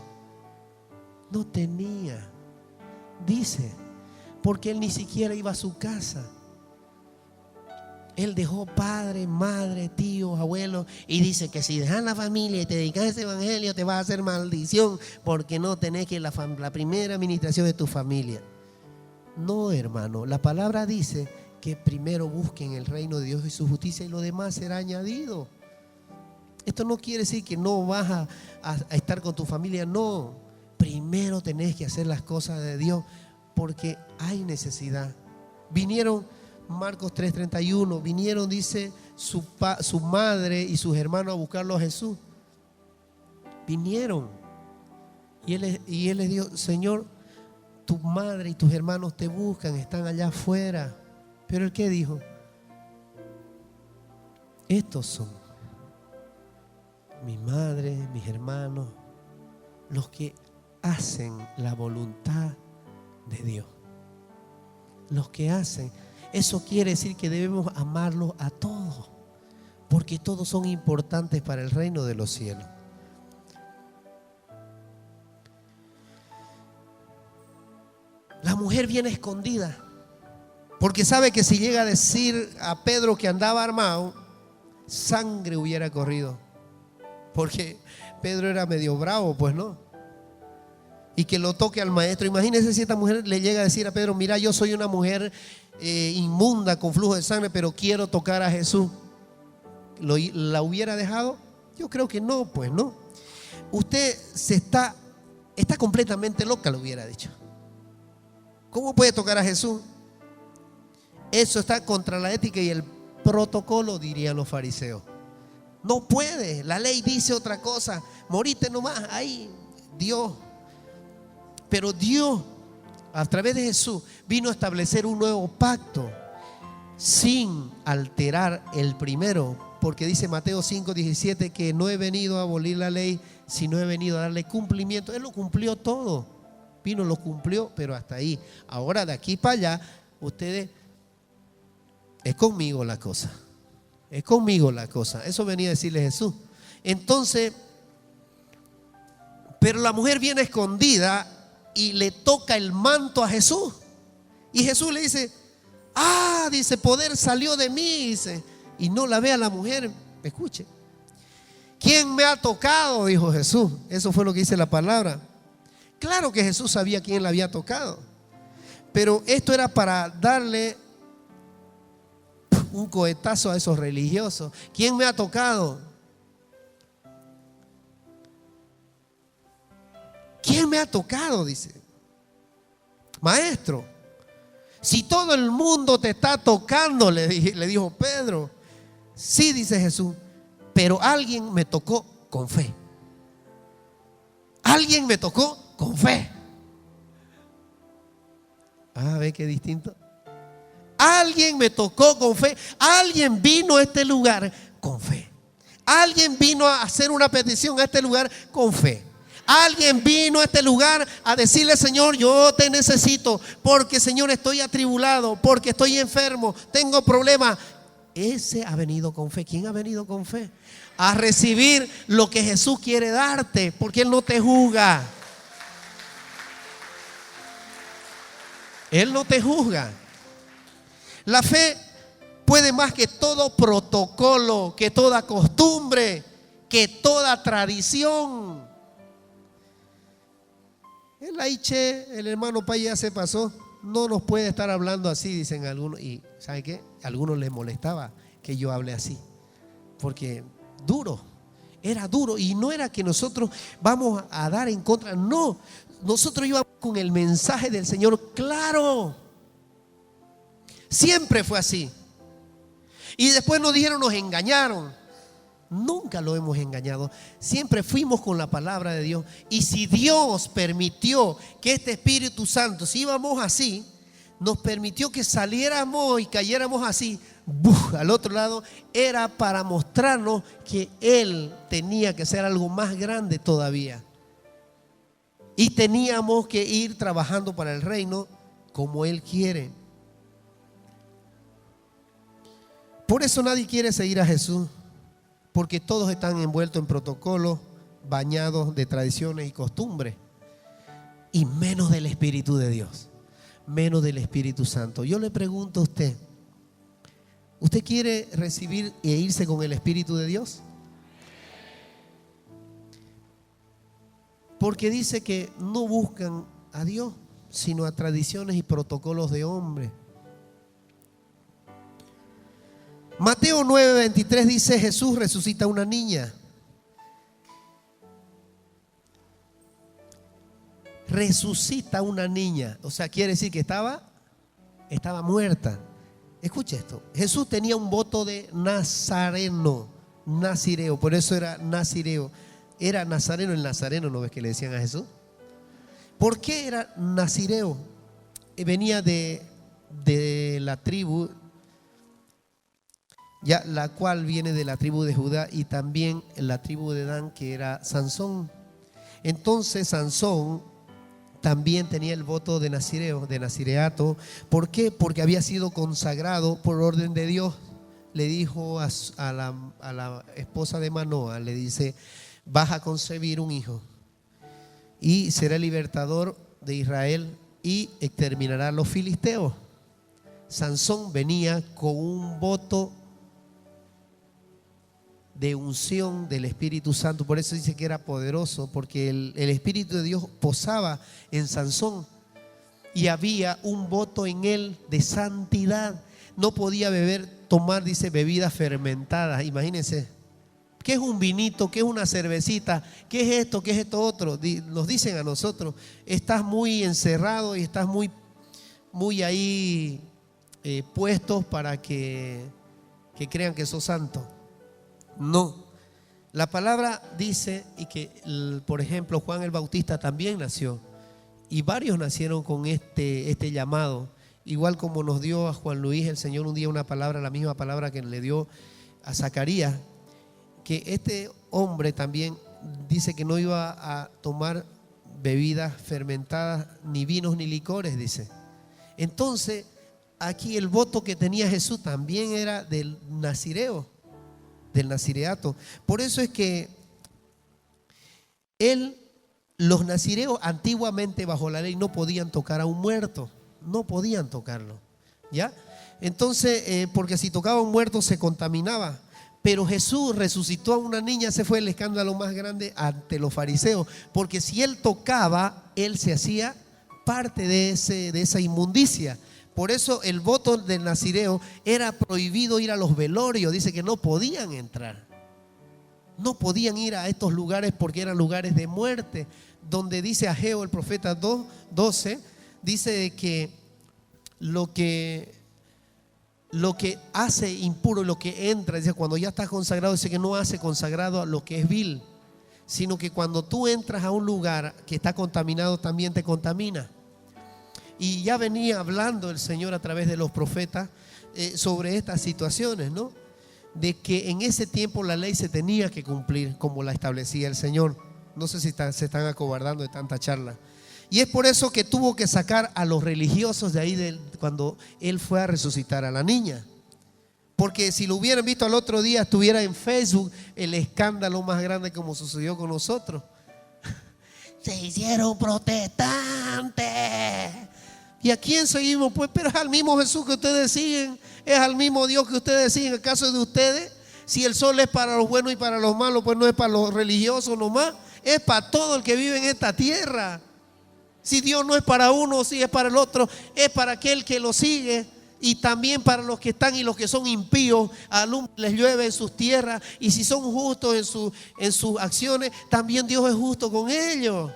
No tenía, dice, porque él ni siquiera iba a su casa. Él dejó padre, madre, tíos, abuelos, y dice que si dejas la familia y te dedicas a ese evangelio te vas a hacer maldición porque no tenés que la primera administración de tu familia. No, hermano, la palabra dice que primero busquen el reino de Dios y su justicia y lo demás será añadido. Esto no quiere decir que no vas a estar con tu familia, no. Primero tenés que hacer las cosas de Dios porque hay necesidad. Vinieron Marcos 3:31, vinieron, dice, su madre y sus hermanos a buscarlo a Jesús. Vinieron y él les dijo: Señor, tu madre y tus hermanos te buscan, están allá afuera. Pero él, ¿qué dijo? Estos son mi madre, mis hermanos, los que hacen la voluntad de Dios. Los que hacen. Eso quiere decir que debemos amarlos a todos, porque todos son importantes para el reino de los cielos. La mujer viene escondida, porque sabe que si llega a decir a Pedro que andaba armado, sangre hubiera corrido, porque Pedro era medio bravo, pues no. Y que lo toque al maestro. Imagínense si esta mujer le llega a decir a Pedro: mira, yo soy una mujer inmunda con flujo de sangre, pero quiero tocar a Jesús. ¿La hubiera dejado? Yo creo que no, pues no. Usted está completamente loca, lo hubiera dicho. ¿Cómo puede tocar a Jesús? Eso está contra la ética y el protocolo, dirían los fariseos. No puede, la ley dice otra cosa. Morite nomás, ahí, Dios. Pero Dios, a través de Jesús, vino a establecer un nuevo pacto sin alterar el primero, porque dice Mateo 5:17 que no he venido a abolir la ley, sino he venido a darle cumplimiento. Él lo cumplió todo, vino, lo cumplió, pero hasta ahí. Ahora de aquí para allá, ustedes, es conmigo la cosa, es conmigo la cosa. Eso venía a decirle Jesús. Entonces, pero la mujer viene escondida y le toca el manto a Jesús. Y Jesús le dice: dice, poder salió de mí, dice. Y no la ve a la mujer. Escuche: ¿quién me ha tocado?, dijo Jesús. Eso fue lo que dice la palabra. Claro que Jesús sabía quién la había tocado, pero esto era para darle un cohetazo a esos religiosos. ¿Quién me ha tocado? ¿Quién me ha tocado?, dice. Maestro, si todo el mundo te está tocando, le dijo Pedro. Sí, dice Jesús, pero alguien me tocó con fe. Alguien me tocó con fe. ¿Ve qué distinto? Alguien me tocó con fe. Alguien vino a este lugar con fe. Alguien vino a hacer una petición a este lugar con fe. Alguien vino a este lugar a decirle: Señor, yo te necesito, porque Señor, estoy atribulado, porque estoy enfermo, tengo problemas. Ese ha venido con fe. ¿Quién ha venido con fe? A recibir lo que Jesús quiere darte, porque Él no te juzga. Él no te juzga. La fe puede más que todo protocolo, que toda costumbre, que toda tradición. el Aiche, el hermano Pay ya se pasó, no nos puede estar hablando así, dicen algunos. Y ¿sabe qué? A algunos les molestaba que yo hable así, porque duro, era duro. Y no era que nosotros vamos a dar en contra, no, nosotros íbamos con el mensaje del Señor claro. Siempre fue así. Y después nos dijeron, nos engañaron. Nunca lo hemos engañado. Siempre fuimos con la palabra de Dios. Y si Dios permitió que este Espíritu Santo, si íbamos así, nos permitió que saliéramos y cayéramos así, al otro lado, era para mostrarnos que Él tenía que ser algo más grande todavía. Y teníamos que ir trabajando para el reino como Él quiere. Por eso nadie quiere seguir a Jesús. Porque todos están envueltos en protocolos, bañados de tradiciones y costumbres. Y menos del Espíritu de Dios, menos del Espíritu Santo. Yo le pregunto a usted, ¿usted quiere recibir e irse con el Espíritu de Dios? Porque dice que no buscan a Dios, sino a tradiciones y protocolos de hombre. Mateo 9:23 dice: Jesús resucita a una niña. Resucita a una niña. O sea, quiere decir que estaba muerta. Escuche esto. Jesús tenía un voto de nazareno, nazireo. Por eso era nazireo. Era nazareno, el nazareno, ¿no ves que le decían a Jesús? ¿Por qué era nazireo? Venía de la tribu, ya la cual viene de la tribu de Judá, y también la tribu de Dan, que era Sansón. Entonces Sansón también tenía el voto de nazireo, de nazireato. ¿Por qué? Porque había sido consagrado por orden de Dios. Le dijo a la esposa de Manoa, le dice: vas a concebir un hijo y será el libertador de Israel y exterminará a los filisteos. Sansón venía con un voto de unción del Espíritu Santo. Por eso dice que era poderoso, porque el Espíritu de Dios posaba en Sansón y había un voto en él de santidad. No podía tomar, dice, bebidas fermentadas. Imagínense, ¿qué es un vinito? ¿Qué es una cervecita? ¿Qué es esto? ¿Qué es esto otro? Nos dicen a nosotros: estás muy encerrado y estás muy ahí puestos para que crean que sos santo. No, la palabra dice, y que por ejemplo Juan el Bautista también nació, y varios nacieron con este llamado, igual como nos dio a Juan Luis el Señor un día una palabra, la misma palabra que le dio a Zacarías, que este hombre también dice que no iba a tomar bebidas fermentadas, ni vinos ni licores, dice. Entonces aquí el voto que tenía Jesús también era del nazireo, del nazireato. Por eso es que los nazireos antiguamente bajo la ley no podían tocar a un muerto, no podían tocarlo, ¿ya? Entonces, porque si tocaba a un muerto se contaminaba. Pero Jesús resucitó a una niña. Ese fue el escándalo más grande ante los fariseos, porque si él tocaba, él se hacía parte de esa inmundicia. Por eso el voto del nazireo era prohibido ir a los velorios. Dice que no podían entrar, no podían ir a estos lugares porque eran lugares de muerte, donde dice Ageo el profeta 2:12, dice que lo que hace impuro, lo que entra, dice, cuando ya estás consagrado, dice que no hace consagrado a lo que es vil, sino que cuando tú entras a un lugar que está contaminado, también te contamina. Y ya venía hablando el Señor a través de los profetas sobre estas situaciones, ¿no? De que en ese tiempo la ley se tenía que cumplir como la establecía el Señor. No sé si se están acobardando de tanta charla. Y es por eso que tuvo que sacar a los religiosos de ahí cuando Él fue a resucitar a la niña. Porque si lo hubieran visto al otro día, estuviera en Facebook el escándalo más grande como sucedió con nosotros. Se hicieron protestantes. ¿Y a quién seguimos? Pues, pero es al mismo Jesús que ustedes siguen, es al mismo Dios que ustedes siguen. ¿Acaso de ustedes? Si el sol es para los buenos y para los malos, pues no es para los religiosos nomás, es para todo el que vive en esta tierra. Si Dios no es para uno, si es para el otro, es para aquel que lo sigue. Y también para los que están y los que son impíos, les llueve en sus tierras. Y si son justos en sus acciones, también Dios es justo con ellos.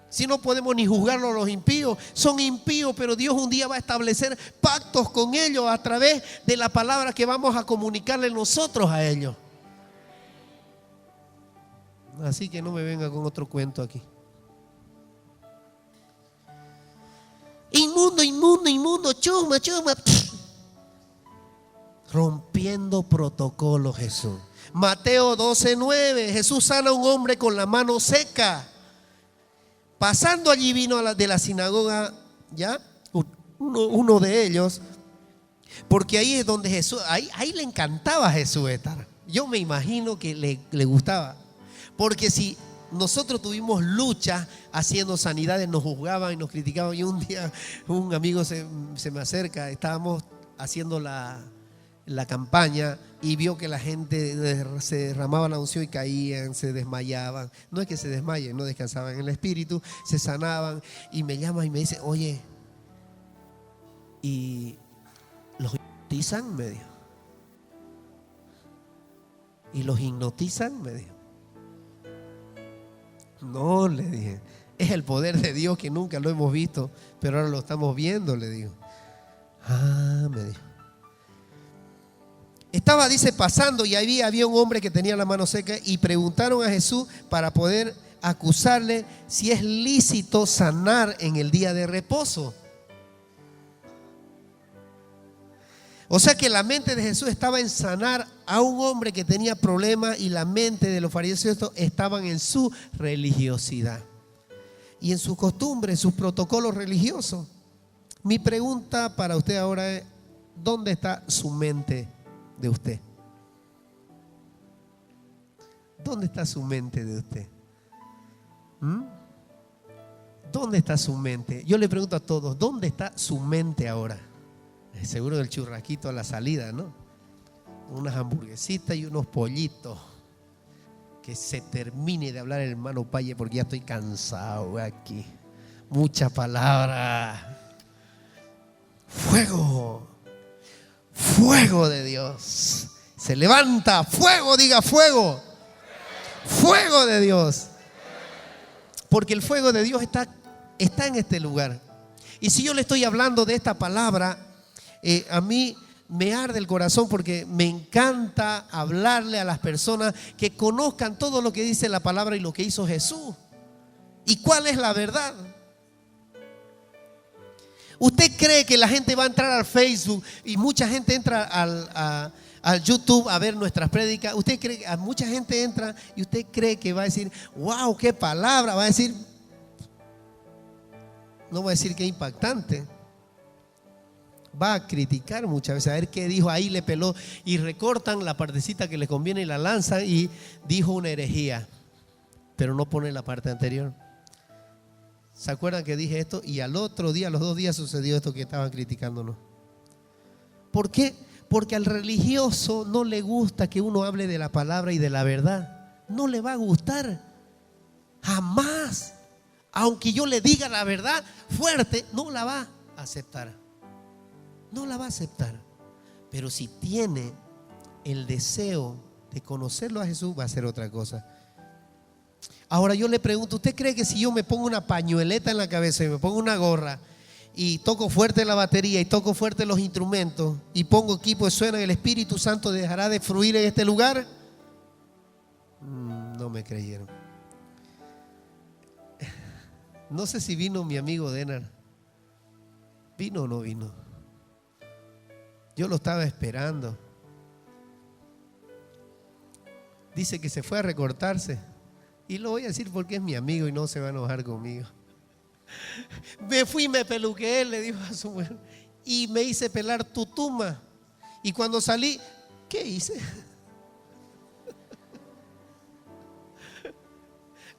Si no podemos ni juzgarlos los impíos, son impíos, pero Dios un día va a establecer pactos con ellos a través de la palabra que vamos a comunicarle nosotros a ellos. Así que no me venga con otro cuento aquí. Inmundo, inmundo, inmundo, chuma, chuma. Rompiendo protocolo Jesús. Mateo 12:9. Jesús sana a un hombre con la mano seca. Pasando allí vino de la sinagoga, ¿ya? Uno de ellos. Porque ahí es donde Jesús, ahí le encantaba a Jesús estar. Yo me imagino que le gustaba. Porque si nosotros tuvimos lucha haciendo sanidades, nos juzgaban y nos criticaban. Y un día un amigo se me acerca, estábamos haciendo la campaña y vio que la gente se derramaba la unción y caían, se desmayaban. No es que se desmayen, no descansaban en el espíritu, se sanaban. Y me llama y me dice, oye, ¿y los hipnotizan? Me dijo. ¿Y los hipnotizan? Me dijo. No, le dije, es el poder de Dios que nunca lo hemos visto, pero ahora lo estamos viendo, le digo. Ah, me dijo. Estaba, dice, pasando y ahí había un hombre que tenía la mano seca y preguntaron a Jesús para poder acusarle si es lícito sanar en el día de reposo. O sea que la mente de Jesús estaba en sanar a un hombre que tenía problemas y la mente de los fariseos estaban en su religiosidad y en sus costumbres, en sus protocolos religiosos. Mi pregunta para usted ahora es, ¿dónde está su mente de usted? ¿Dónde está su mente de usted? ¿Dónde está su mente? Yo le pregunto a todos, ¿dónde está su mente ahora? Seguro del churrasquito a la salida, ¿no? Unas hamburguesitas y unos pollitos. Que se termine de hablar el hermano Paye porque ya estoy cansado aquí. Mucha palabra. Fuego. Fuego de Dios. Se levanta. Fuego, diga fuego. Fuego de Dios. Porque el fuego de Dios está en este lugar. Y si yo le estoy hablando de esta palabra, a mí me arde el corazón porque me encanta hablarle a las personas que conozcan todo lo que dice la palabra y lo que hizo Jesús. ¿Y cuál es la verdad? ¿Usted cree que la gente va a entrar al Facebook y mucha gente entra al YouTube a ver nuestras prédicas? ¿Usted cree que mucha gente entra y usted cree que va a decir, wow, qué palabra? Va a decir, no va a decir qué impactante. Va a criticar muchas veces, a ver qué dijo, ahí le peló y recortan la partecita que le conviene y la lanzan y dijo una herejía, pero no pone la parte anterior. ¿Se acuerdan que dije esto? Y al otro día, a los 2 días sucedió esto que estaban criticándonos. ¿Por qué? Porque al religioso no le gusta que uno hable de la palabra y de la verdad. No le va a gustar. Jamás. Aunque yo le diga la verdad fuerte, no la va a aceptar. No la va a aceptar. Pero si tiene el deseo de conocerlo a Jesús, va a ser otra cosa. Ahora yo le pregunto, ¿usted cree que si yo me pongo una pañueleta en la cabeza y me pongo una gorra y toco fuerte la batería y toco fuerte los instrumentos y pongo equipo de suena, el Espíritu Santo dejará de fluir en este lugar? No me creyeron. No sé si vino mi amigo Denar. ¿Vino o no vino? Yo lo estaba esperando. Dice que se fue a recortarse. Y lo voy a decir porque es mi amigo y no se va a enojar conmigo. Me fui y me peluqué, le dijo a su mujer. Y me hice pelar tutuma. Y cuando salí, ¿qué hice?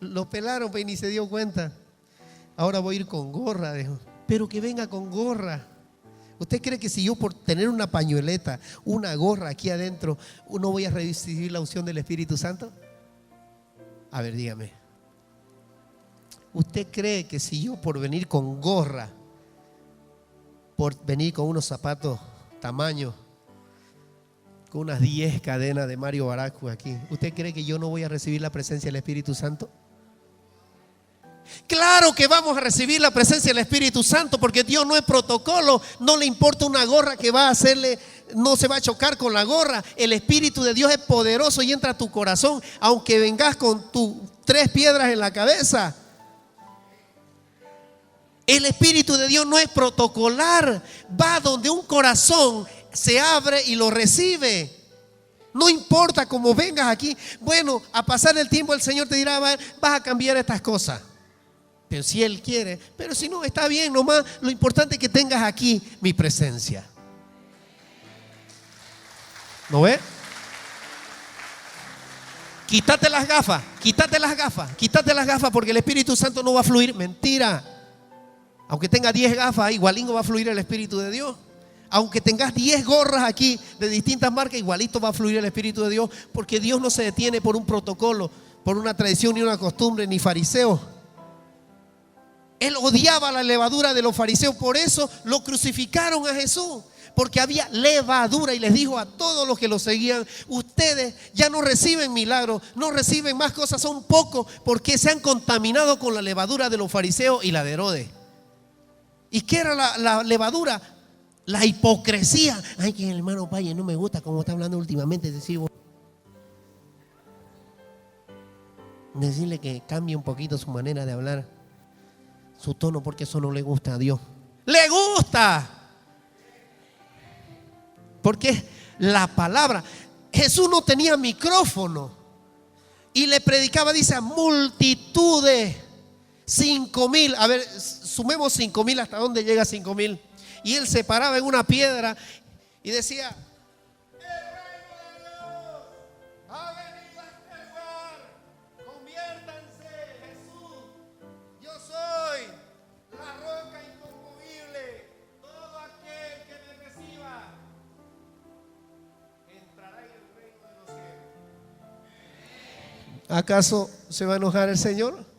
Lo pelaron, pues, y ni se dio cuenta. Ahora voy a ir con gorra, dijo. Pero que venga con gorra. ¿Usted cree que si yo por tener una pañueleta, una gorra aquí adentro, no voy a recibir la unción del Espíritu Santo? A ver, dígame. ¿Usted cree que si yo por venir con gorra, por venir con unos zapatos tamaño, con unas 10 cadenas de Mario Baracu aquí, ¿usted cree que yo no voy a recibir la presencia del Espíritu Santo? Claro que vamos a recibir la presencia del Espíritu Santo, porque Dios no es protocolo. No le importa una gorra que va a hacerle, no se va a chocar con la gorra. El Espíritu de Dios es poderoso y entra a tu corazón, aunque vengas con tus 3 piedras en la cabeza. El Espíritu de Dios no es protocolar, va donde un corazón se abre y lo recibe. No importa cómo vengas aquí. Bueno, a pasar el tiempo el Señor te dirá, vas a cambiar estas cosas. Pero si Él quiere, pero si no, está bien nomás. Lo importante es que tengas aquí mi presencia. ¿No ves? Quítate las gafas, quítate las gafas, quítate las gafas, porque el Espíritu Santo no va a fluir. Mentira. Aunque tenga 10 gafas, igualito va a fluir el Espíritu de Dios. Aunque tengas 10 gorras aquí de distintas marcas, igualito va a fluir el Espíritu de Dios, porque Dios no se detiene por un protocolo, por una tradición, ni una costumbre, ni fariseo. Él odiaba la levadura de los fariseos, por eso lo crucificaron a Jesús, porque había levadura, y les dijo a todos los que lo seguían: ustedes ya no reciben milagros, no reciben más cosas, son pocos, porque se han contaminado con la levadura de los fariseos y la de Herodes. ¿Y qué era la levadura? La hipocresía. Ay, que el hermano Valle no me gusta como está hablando últimamente. Decirle que cambie un poquito su manera de hablar, su tono, porque eso no le gusta a Dios. ¡Le gusta! Porque la palabra. Jesús no tenía micrófono y le predicaba, dice, a multitudes. 5,000. A ver, sumemos 5,000. ¿Hasta dónde llega 5,000? Y él se paraba en una piedra y decía: el reino de Dios ha venido a este lugar, conviértanse. Jesús, yo soy la roca inconmovible. Todo aquel que me reciba entrará en el reino de los cielos. ¿Acaso se va a enojar el Señor?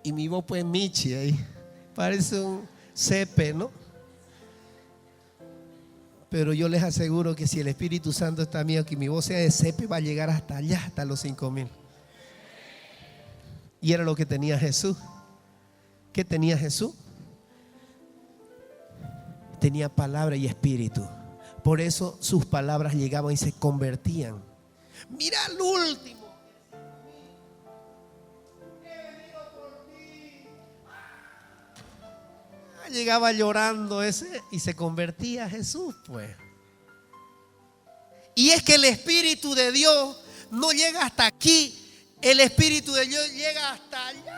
Y mi voz pues Michi ahí, parece un cepe, ¿no? Pero yo les aseguro que si el Espíritu Santo está mío, que mi voz sea de cepe, va a llegar hasta allá, hasta los 5,000. Y era lo que tenía Jesús. ¿Qué tenía Jesús? Tenía palabra y espíritu. Por eso sus palabras llegaban y se convertían. Mira al último. Llegaba llorando ese y se convertía a Jesús, pues. Y es que el Espíritu de Dios no llega hasta aquí, el Espíritu de Dios llega hasta allá,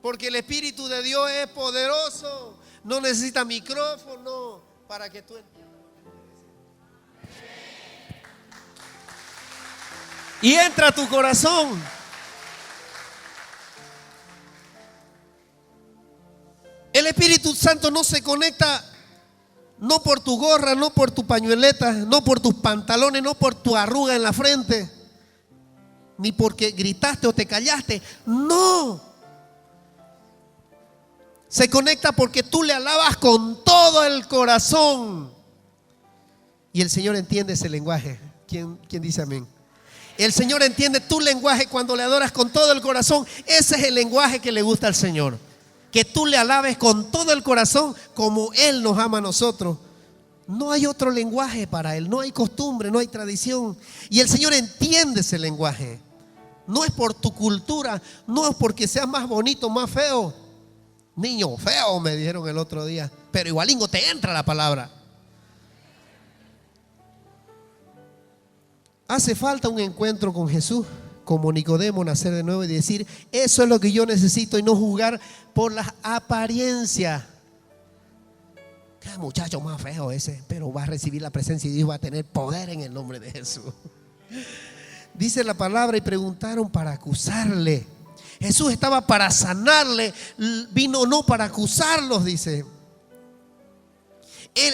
porque el Espíritu de Dios es poderoso, no necesita micrófono para que tú entiendas lo que te dice. Y entra a tu corazón. El Espíritu Santo no se conecta no por tu gorra, no por tu pañueleta, no por tus pantalones, no por tu arruga en la frente, ni porque gritaste o te callaste. No. Se conecta porque tú le alabas con todo el corazón. Y el Señor entiende ese lenguaje. ¿Quién dice amén? El Señor entiende tu lenguaje cuando le adoras con todo el corazón. Ese es el lenguaje que le gusta al Señor. Que tú le alabes con todo el corazón como Él nos ama a nosotros. No hay otro lenguaje para Él, no hay costumbre, no hay tradición. Y el Señor entiende ese lenguaje. No es por tu cultura, no es porque seas más bonito, más feo. Niño feo, me dijeron el otro día. Pero igualingo te entra la palabra. Hace falta un encuentro con Jesús, como Nicodemo, nacer de nuevo y decir: eso es lo que yo necesito, y no juzgar por las apariencias. Qué muchacho más feo ese, pero va a recibir la presencia de Dios, va a tener poder en el nombre de Jesús. Dice la palabra: y preguntaron para acusarle. Jesús estaba para sanarle, vino no para acusarlos, dice.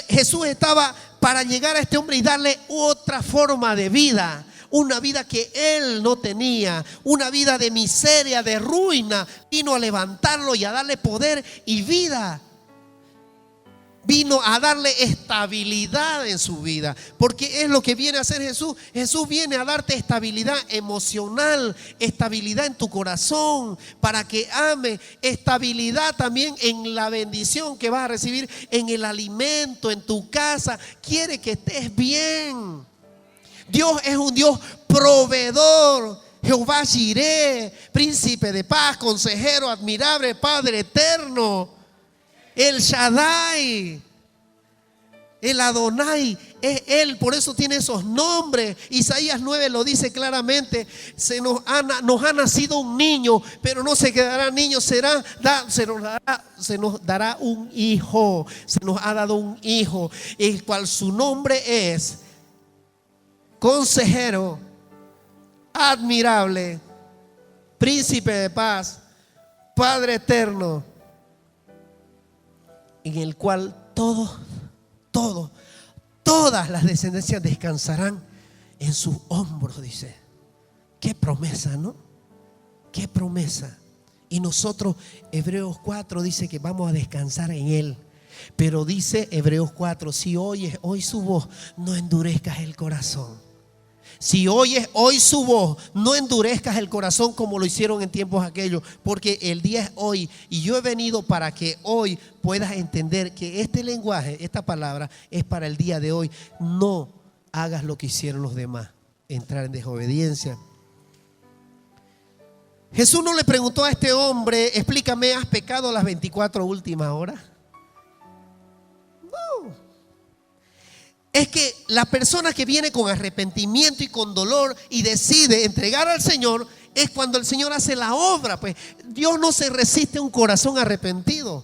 Jesús estaba para llegar a este hombre y darle otra forma de vida, una vida que él no tenía, una vida de miseria, de ruina. Vino a levantarlo y a darle poder y vida. Vino a darle estabilidad en su vida, porque es lo que viene a hacer Jesús. Jesús viene a darte estabilidad emocional, estabilidad en tu corazón, para que ame, estabilidad también en la bendición que vas a recibir en el alimento, en tu casa. Quiere que estés bien. Dios es un Dios proveedor. Jehová Jireh, príncipe de paz, consejero admirable, Padre eterno, el Shaddai, el Adonai, es Él. Por eso tiene esos nombres. Isaías 9 lo dice claramente. Nos ha nacido un niño, pero no se quedará niño, se nos dará un hijo. Se nos ha dado un hijo, el cual su nombre es Consejero Admirable, Príncipe de Paz, Padre Eterno, en el cual todas las descendencias descansarán en sus hombros, dice. Qué promesa, ¿no? Qué promesa. Y nosotros, Hebreos 4 dice que vamos a descansar en Él. Pero dice Hebreos 4, si oyes hoy su voz, no endurezcas el corazón. Si oyes hoy su voz, no endurezcas el corazón como lo hicieron en tiempos aquellos, porque el día es hoy. Y yo he venido para que hoy puedas entender que este lenguaje, esta palabra es para el día de hoy. No hagas lo que hicieron los demás, entrar en desobediencia. Jesús no le preguntó a este hombre, explícame, ¿has pecado las 24 últimas horas? No. Es que la persona que viene con arrepentimiento y con dolor y decide entregar al Señor, es cuando el Señor hace la obra. Pues Dios no se resiste a un corazón arrepentido.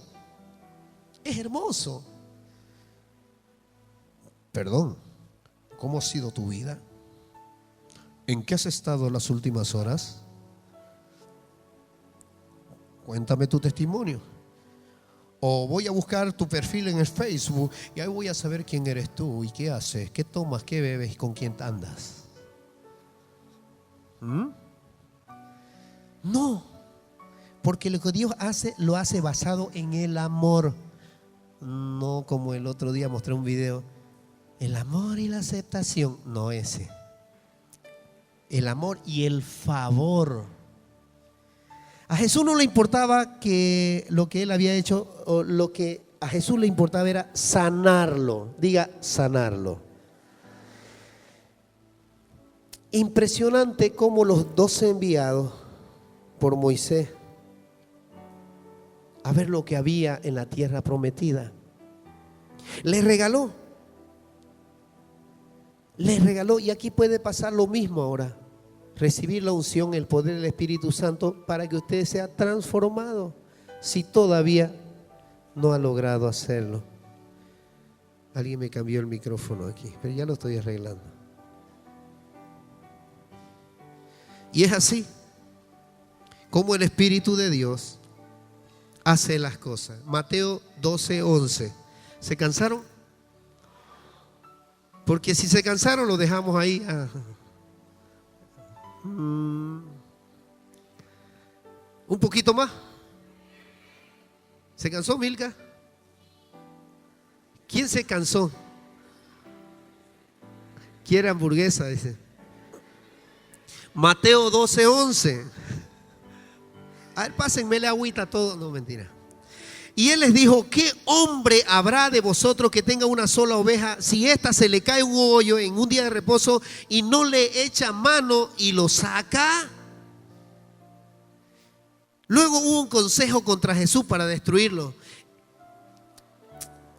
Es hermoso. Perdón, ¿cómo ha sido tu vida? ¿En qué has estado las últimas horas? Cuéntame tu testimonio. O voy a buscar tu perfil en el Facebook y ahí voy a saber quién eres tú y qué haces, qué tomas, qué bebes y con quién andas. No, porque lo que Dios hace, lo hace basado en el amor. No como el otro día mostré un video. El amor y la aceptación, no ese. El amor y el favor. A Jesús no le importaba que lo que él había hecho, o lo que a Jesús le importaba era sanarlo. Diga, sanarlo. Impresionante cómo los 12 enviados por Moisés a ver lo que había en la tierra prometida, le regaló, y aquí puede pasar lo mismo ahora. Recibir la unción, el poder del Espíritu Santo para que usted sea transformado, si todavía no ha logrado hacerlo. Alguien me cambió el micrófono aquí, pero ya lo estoy arreglando. Y es así como el Espíritu de Dios hace las cosas. Mateo 12:11. ¿Se cansaron? Porque si se cansaron lo dejamos ahí. Un poquito más. ¿Se cansó, Milka? ¿Quién se cansó? Quiere hamburguesa, dice. Mateo 12:11. A ver, pásenmele agüita todo. No, mentira. Y él les dijo: ¿qué hombre habrá de vosotros que tenga una sola oveja, si ésta se le cae un hoyo en un día de reposo y no le echa mano y lo saca? Luego hubo un consejo contra Jesús para destruirlo.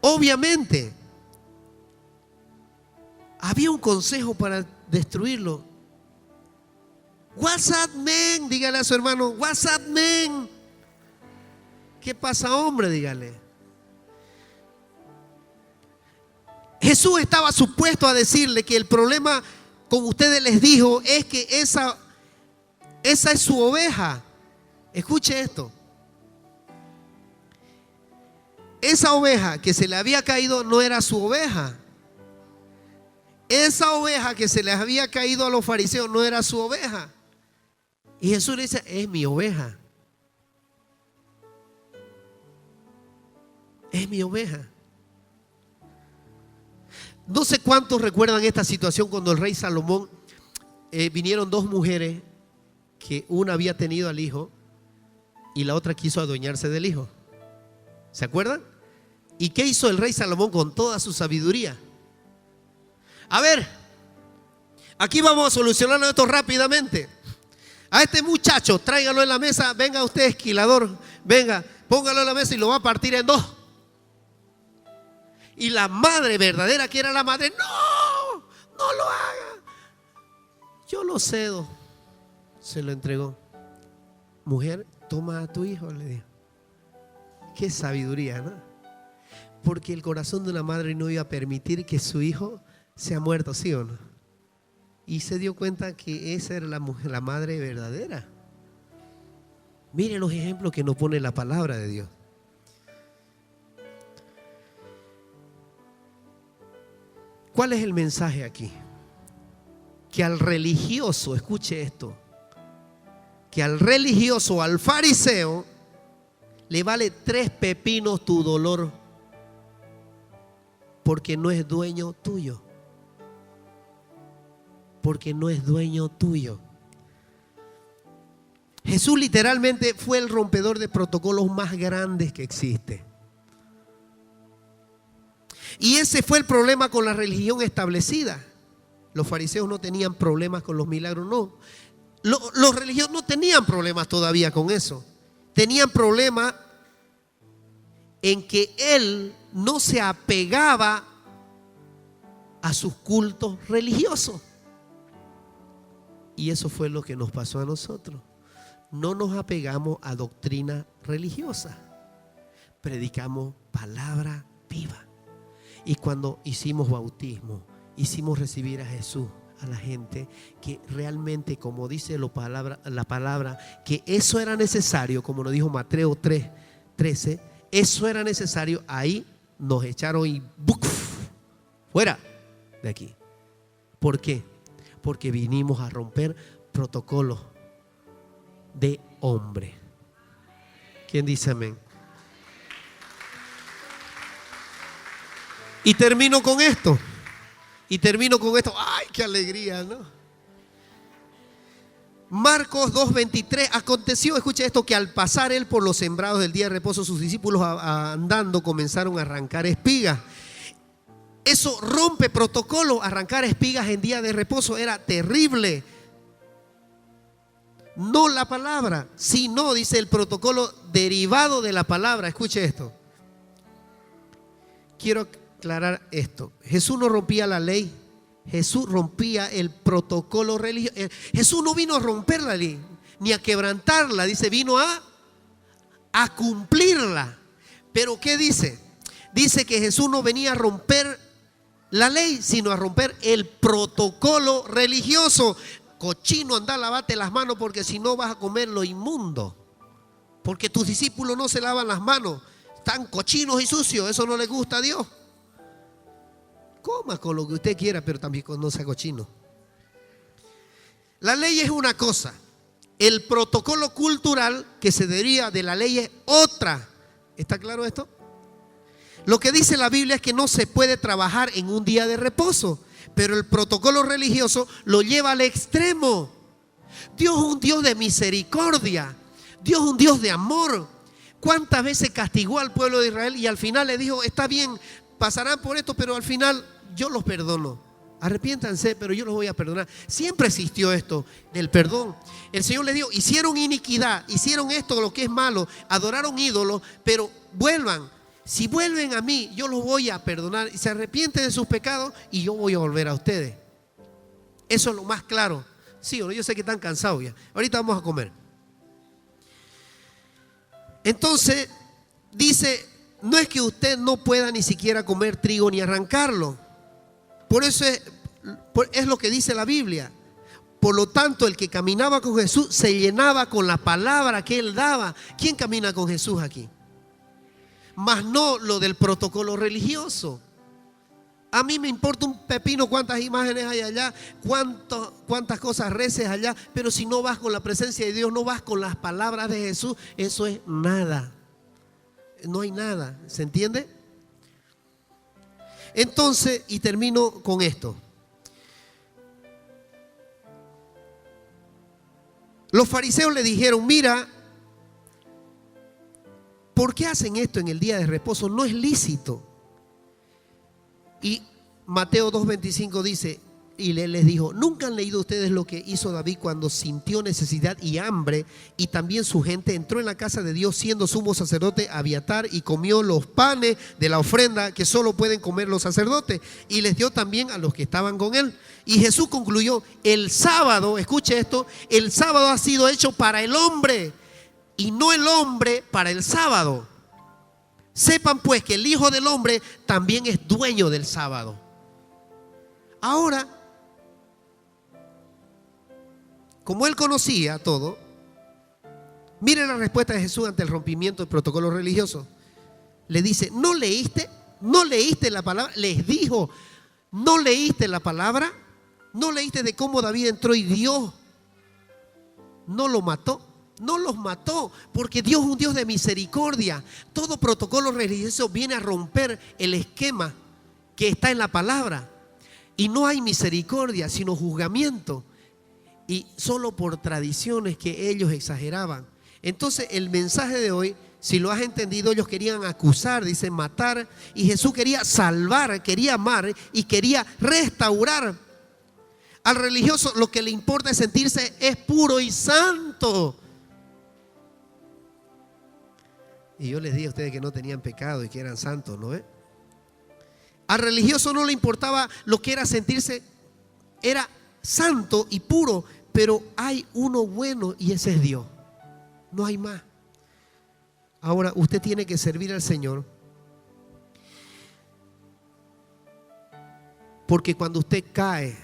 Obviamente había un consejo para destruirlo. What's up, man? Dígale a su hermano: what's up, man? ¿Qué pasa, hombre? Dígale. Jesús estaba supuesto a decirle que el problema, como ustedes les dijo, es que esa es su oveja. Escuche esto. Esa oveja que se le había caído no era su oveja. esa oveja que se les había caído a los fariseos no era su oveja. Y Jesús le dice, es mi oveja. Es mi oveja. No sé cuántos recuerdan esta situación cuando el rey Salomón vinieron dos mujeres, que una había tenido al hijo y la otra quiso adueñarse del hijo. ¿Se acuerdan? ¿Y qué hizo el rey Salomón con toda su sabiduría? A ver, aquí vamos a solucionar esto rápidamente. A este muchacho, tráigalo en la mesa. Venga usted, esquilador, venga, póngalo en la mesa y lo va a partir en dos. Y la madre verdadera, que era la madre, no, no lo haga, yo lo cedo. Se lo entregó. Mujer, toma a tu hijo, le dijo. Qué sabiduría, ¿no? Porque el corazón de una madre no iba a permitir que su hijo sea muerto, ¿sí o no? Y se dio cuenta que esa era la mujer, la madre verdadera. Miren los ejemplos que nos pone la palabra de Dios. ¿Cuál es el mensaje aquí? Que al religioso, escuche esto, que al religioso, al fariseo, le vale 3 pepinos tu dolor, porque no es dueño tuyo. Porque no es dueño tuyo. Jesús literalmente fue el rompedor de protocolos más grandes que existe. Y ese fue el problema con la religión establecida. Los fariseos no tenían problemas con los milagros, no. Los religiosos no tenían problemas todavía con eso. Tenían problemas en que él no se apegaba a sus cultos religiosos. Y eso fue lo que nos pasó a nosotros. No nos apegamos a doctrina religiosa. Predicamos palabra viva. Y cuando hicimos bautismo, hicimos recibir a Jesús a la gente, que realmente, como dice la palabra, que eso era necesario, como nos dijo Mateo 3:13, eso era necesario. Ahí nos echaron y ¡buf! Fuera de aquí. ¿Por qué? Porque vinimos a romper protocolos de hombre. ¿Quién dice amén? Y termino con esto. ¡Ay, qué alegría!, ¿no? Marcos 2:23. Aconteció, escucha esto, que al pasar él por los sembrados del día de reposo, sus discípulos andando comenzaron a arrancar espigas. Eso rompe protocolo. Arrancar espigas en día de reposo era terrible. No la palabra, sino, dice, el protocolo derivado de la palabra. Escuche esto. Quiero aclarar esto. Jesús no rompía la ley. Jesús rompía el protocolo religioso. Jesús no vino a romper la ley, ni a quebrantarla. Dice, vino a cumplirla. Pero ¿qué dice? Dice que Jesús no venía a romper la ley, sino a romper el protocolo religioso. Cochino, anda, lavate las manos, porque si no vas a comer lo inmundo. Porque tus discípulos no se lavan las manos, están cochinos y sucios. Eso no le gusta a Dios. Coma con lo que usted quiera, pero también no sea cochino. La ley es una cosa, el protocolo cultural que se deriva de la ley es otra. ¿Está claro esto? Lo que dice la Biblia es que no se puede trabajar en un día de reposo, pero el protocolo religioso lo lleva al extremo. Dios es un Dios de misericordia. Dios es un Dios de amor. ¿Cuántas veces castigó al pueblo de Israel y al final le dijo, está bien, pasarán por esto, pero al final yo los perdono? Arrepiéntanse, pero yo los voy a perdonar. Siempre existió esto del perdón. El Señor les dijo, hicieron iniquidad, hicieron esto, lo que es malo, adoraron ídolos, pero vuelvan. Si vuelven a mí, yo los voy a perdonar. Y se arrepienten de sus pecados y yo voy a volver a ustedes. Eso es lo más claro. Sí o no, yo sé que están cansados ya. Ahorita vamos a comer. Entonces, dice, no es que usted no pueda ni siquiera comer trigo ni arrancarlo. Por eso es lo que dice la Biblia. Por lo tanto, el que caminaba con Jesús se llenaba con la palabra que él daba. ¿Quién camina con Jesús aquí? Más no lo del protocolo religioso. A mí me importa un pepino cuántas imágenes hay allá, cuántas cosas reces allá, pero si no vas con la presencia de Dios, no vas con las palabras de Jesús, eso es nada. No hay nada, ¿se entiende? Entonces, y termino con esto. Los fariseos le dijeron, mira, ¿por qué hacen esto en el día de reposo? No es lícito. Y Mateo 2:25 dice, y les dijo, ¿nunca han leído ustedes lo que hizo David cuando sintió necesidad y hambre? Y también su gente entró en la casa de Dios siendo sumo sacerdote Abiatar y comió los panes de la ofrenda que solo pueden comer los sacerdotes. Y les dio también a los que estaban con él. Y Jesús concluyó, el sábado, escuche esto, el sábado ha sido hecho para el hombre y no el hombre para el sábado. Sepan pues que el Hijo del Hombre también es dueño del sábado. Ahora, como él conocía todo, mire la respuesta de Jesús ante el rompimiento del protocolo religioso. Le dice, ¿no leíste? ¿No leíste la palabra? Les dijo, ¿no leíste la palabra? ¿No leíste de cómo David entró y Dios no lo mató? No los mató, porque Dios es un Dios de misericordia. Todo protocolo religioso viene a romper el esquema que está en la palabra. Y no hay misericordia, sino juzgamiento. Y solo por tradiciones que ellos exageraban. Entonces el mensaje de hoy, si lo has entendido, ellos querían acusar, dicen matar. Y Jesús quería salvar, quería amar y quería restaurar. Al religioso lo que le importa es sentirse es puro y santo. Y yo les dije a ustedes que no tenían pecado y que eran santos, ¿no? Al religioso no le importaba lo que era sentirse, era santo y puro, pero hay uno bueno y ese es Dios. No hay más. Ahora usted tiene que servir al Señor, porque cuando usted cae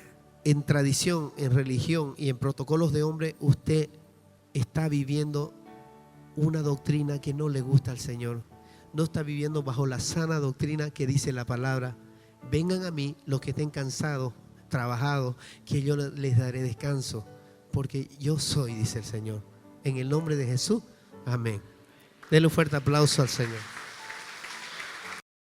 en tradición, en religión y en protocolos de hombre, usted está viviendo una doctrina que no le gusta al Señor. No está viviendo bajo la sana doctrina que dice la palabra. Vengan a mí los que estén cansados, trabajados, que yo les daré descanso, porque yo soy, dice el Señor. En el nombre de Jesús, amén. Denle un fuerte aplauso al Señor.